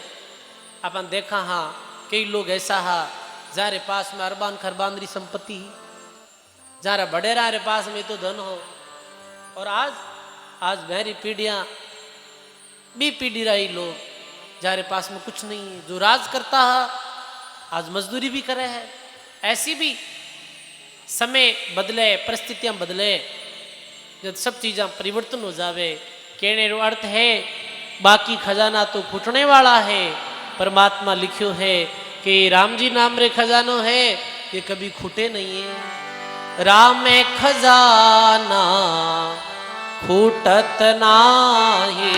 अपन देखा हाँ कई लोग ऐसा हा जारे पास में अरबान खरबान री संपत्ति, जारा बडेरा रे पास में तो धन हो। और आज मेरी पीढ़ियां भी पीढ़ी रही लोग जारे पास में कुछ नहीं है। जो राज करता है आज मजदूरी भी करे है। ऐसी भी समय बदले, परिस्थितियां बदले, जब सब चीज़ें परिवर्तन हो जावे, कहने रो अर्थ है बाकी खजाना तो फूटने वाला है। परमात्मा लिखियो है कि राम जी नाम रे खजानो है, ये कभी खुटे नहीं है। राम में खजाना फूटत नाही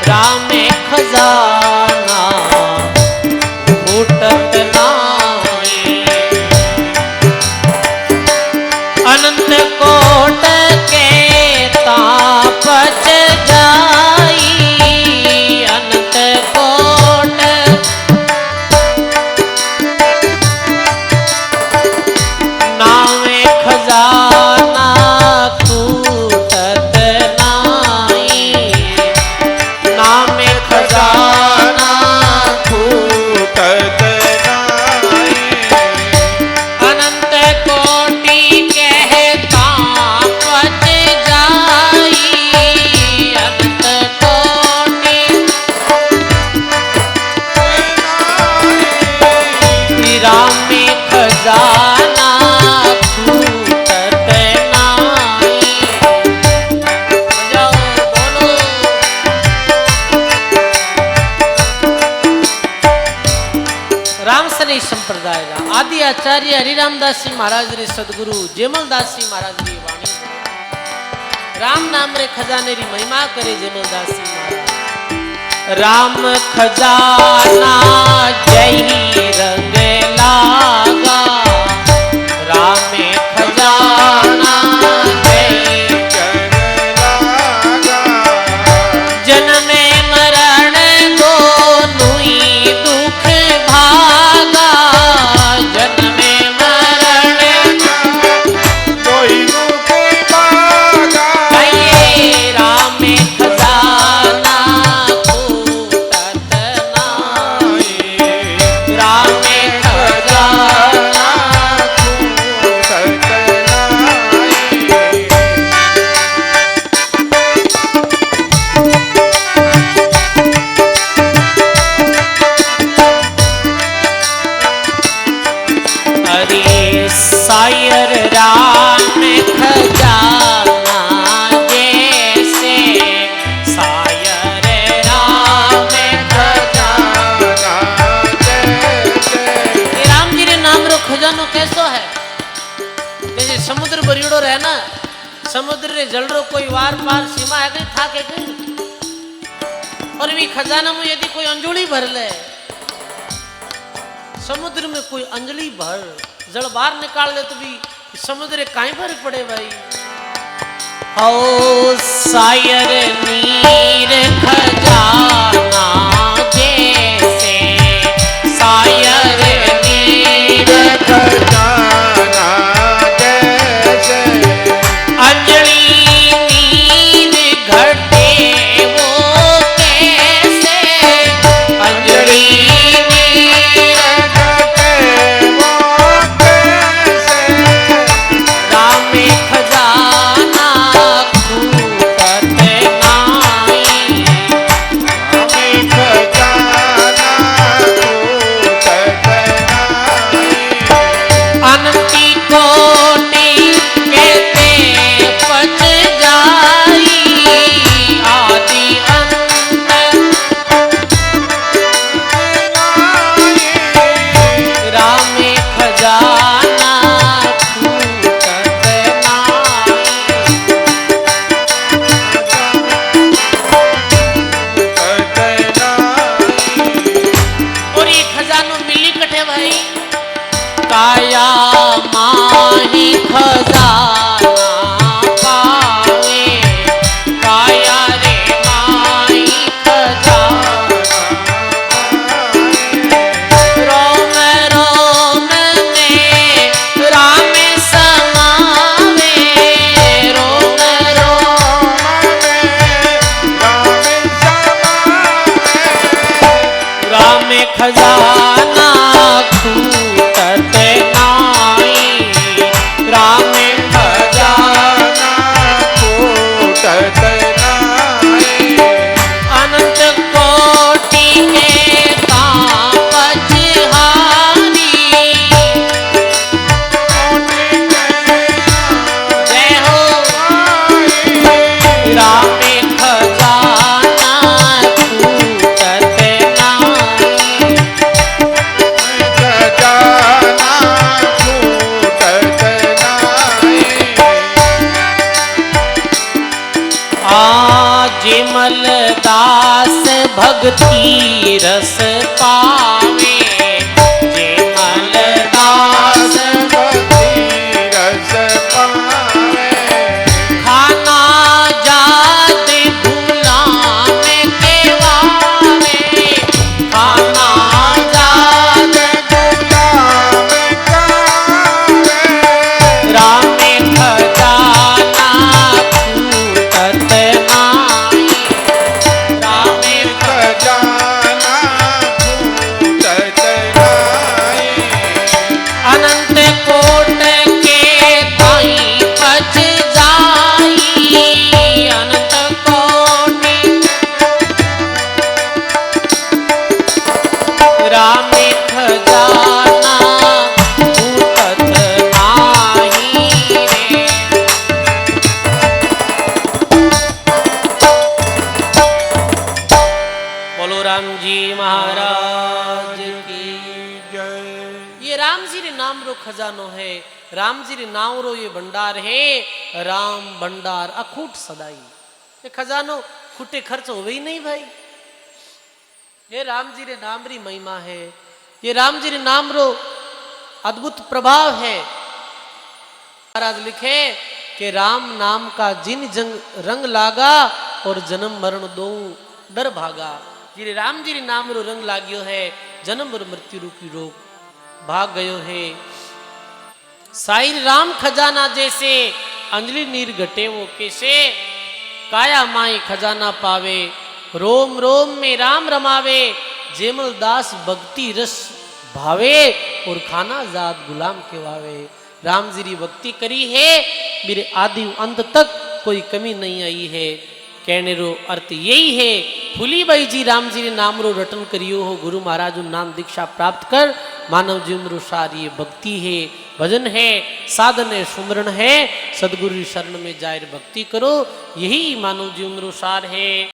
राम खजाना फूटत नाही अनंत कोट के तापच जाई अनंत कोट नामे खजाना फूटत नाही नामे खजाना फूटत नाही अनंत कोटि कहता पच जाई अनंत कोटि राम में खजाना फूटत नाही जाओ बोलो रामसरी संप्रदाय आदि आचार्य हरिरामदास जी महाराज रे सदगुरु जेमलदास जी महाराज री वाणी राम नाम रे खजाने री महिमा करे जेमलदास जी महाराज राम खजाना जय रंग लागा राम खजाना जय जन्म मरण दोनों ही दुख भागा जन्म मरण कोई दुख भागा कहिए राम खजाना फूटत नाही राम खजाना फूटत अरे सायर राम खजाना जैसे सायर राम खजाना ये राम जी रे नाम रो खजानो कैसो है जैसे समुद्र भरियोड़ो रहे ना समुद्र रे जल रो कोई वार पार सीमा है कहीं था के कहीं और भी खजाना में यदि कोई अंजुली भर ले समुद्र में कोई अंजलि भर जल बाहर निकाल ले तो भी समुद्र काई भर पड़े भाई हो सायर नीर खजाना जैसे सायर नीर खजाना जैसे अंजलि नीर घटे वो कैसे अंजलि राम खजाना फूटत नाही अनंती कोटि कहते पच जाई आदि अंत राम खजाना फूटत नाही और ये खजानो मिली कटे भाई काया माही खजाना पावे काया रे माही खजाना रोम रोम में राम समावे रोम रोम राम खजाना फूटत नाही राम खजाना अनंत कोटि के तापच हारी जय हो राम खजाना फूटत नाही जिमल दास भक्ति रस पावे, जिमल दास भक्ति रस पावे, खाना जात गुलाम के वावे, खाना जात गुलाम कावे, राम खजाना फूटत नाई, राम खजाना फूटत नाई, अनंत कोट के ताई पच जाई, अनंत कोट राम खजाना फूटत नाही रे। बोलो राम जी महाराज की। जय। ये राम जी रे नाम रो खजानो है, राम जी रे नाम रो ये भंडार है, राम भंडार अखूट सदाई। ये खजानो खुटे खर्च हो ही नहीं भाई। ये राम जी रे नाम री महिमा है, ये राम जी रे नाम रो अद्भुत प्रभाव है। महाराज लिखे कि राम नाम का जिन जंग रंग लागा और जन्म मरण दो डर भागा। जिरे राम जी रे नाम रो रंग लाग्यो है, जन्म और मृत्यु रूपी रोग भाग गयो है। साई राम खजाना जैसे अंजलि नीर घटे वो कैसे, काया माई खजाना पावे, रोम रोम में राम रमावे, जेमल दास भक्ति रस भावे, और खाना जात गुलाम के वावे। राम जी री भक्ति करी है, मेरे आदि अंत तक कोई कमी नहीं आई है। कहने रो अर्थ यही है, फूली बाई जी राम जी ने नाम रो रटन करियो हो, गुरु महाराज नाम दीक्षा प्राप्त कर, मानव जीवन रो सार ये भक्ति है, भजन है, साधन है, सुमरण है, सदगुरु शरण में जायर भक्ति करो, यही मानव जीवन रो सार है।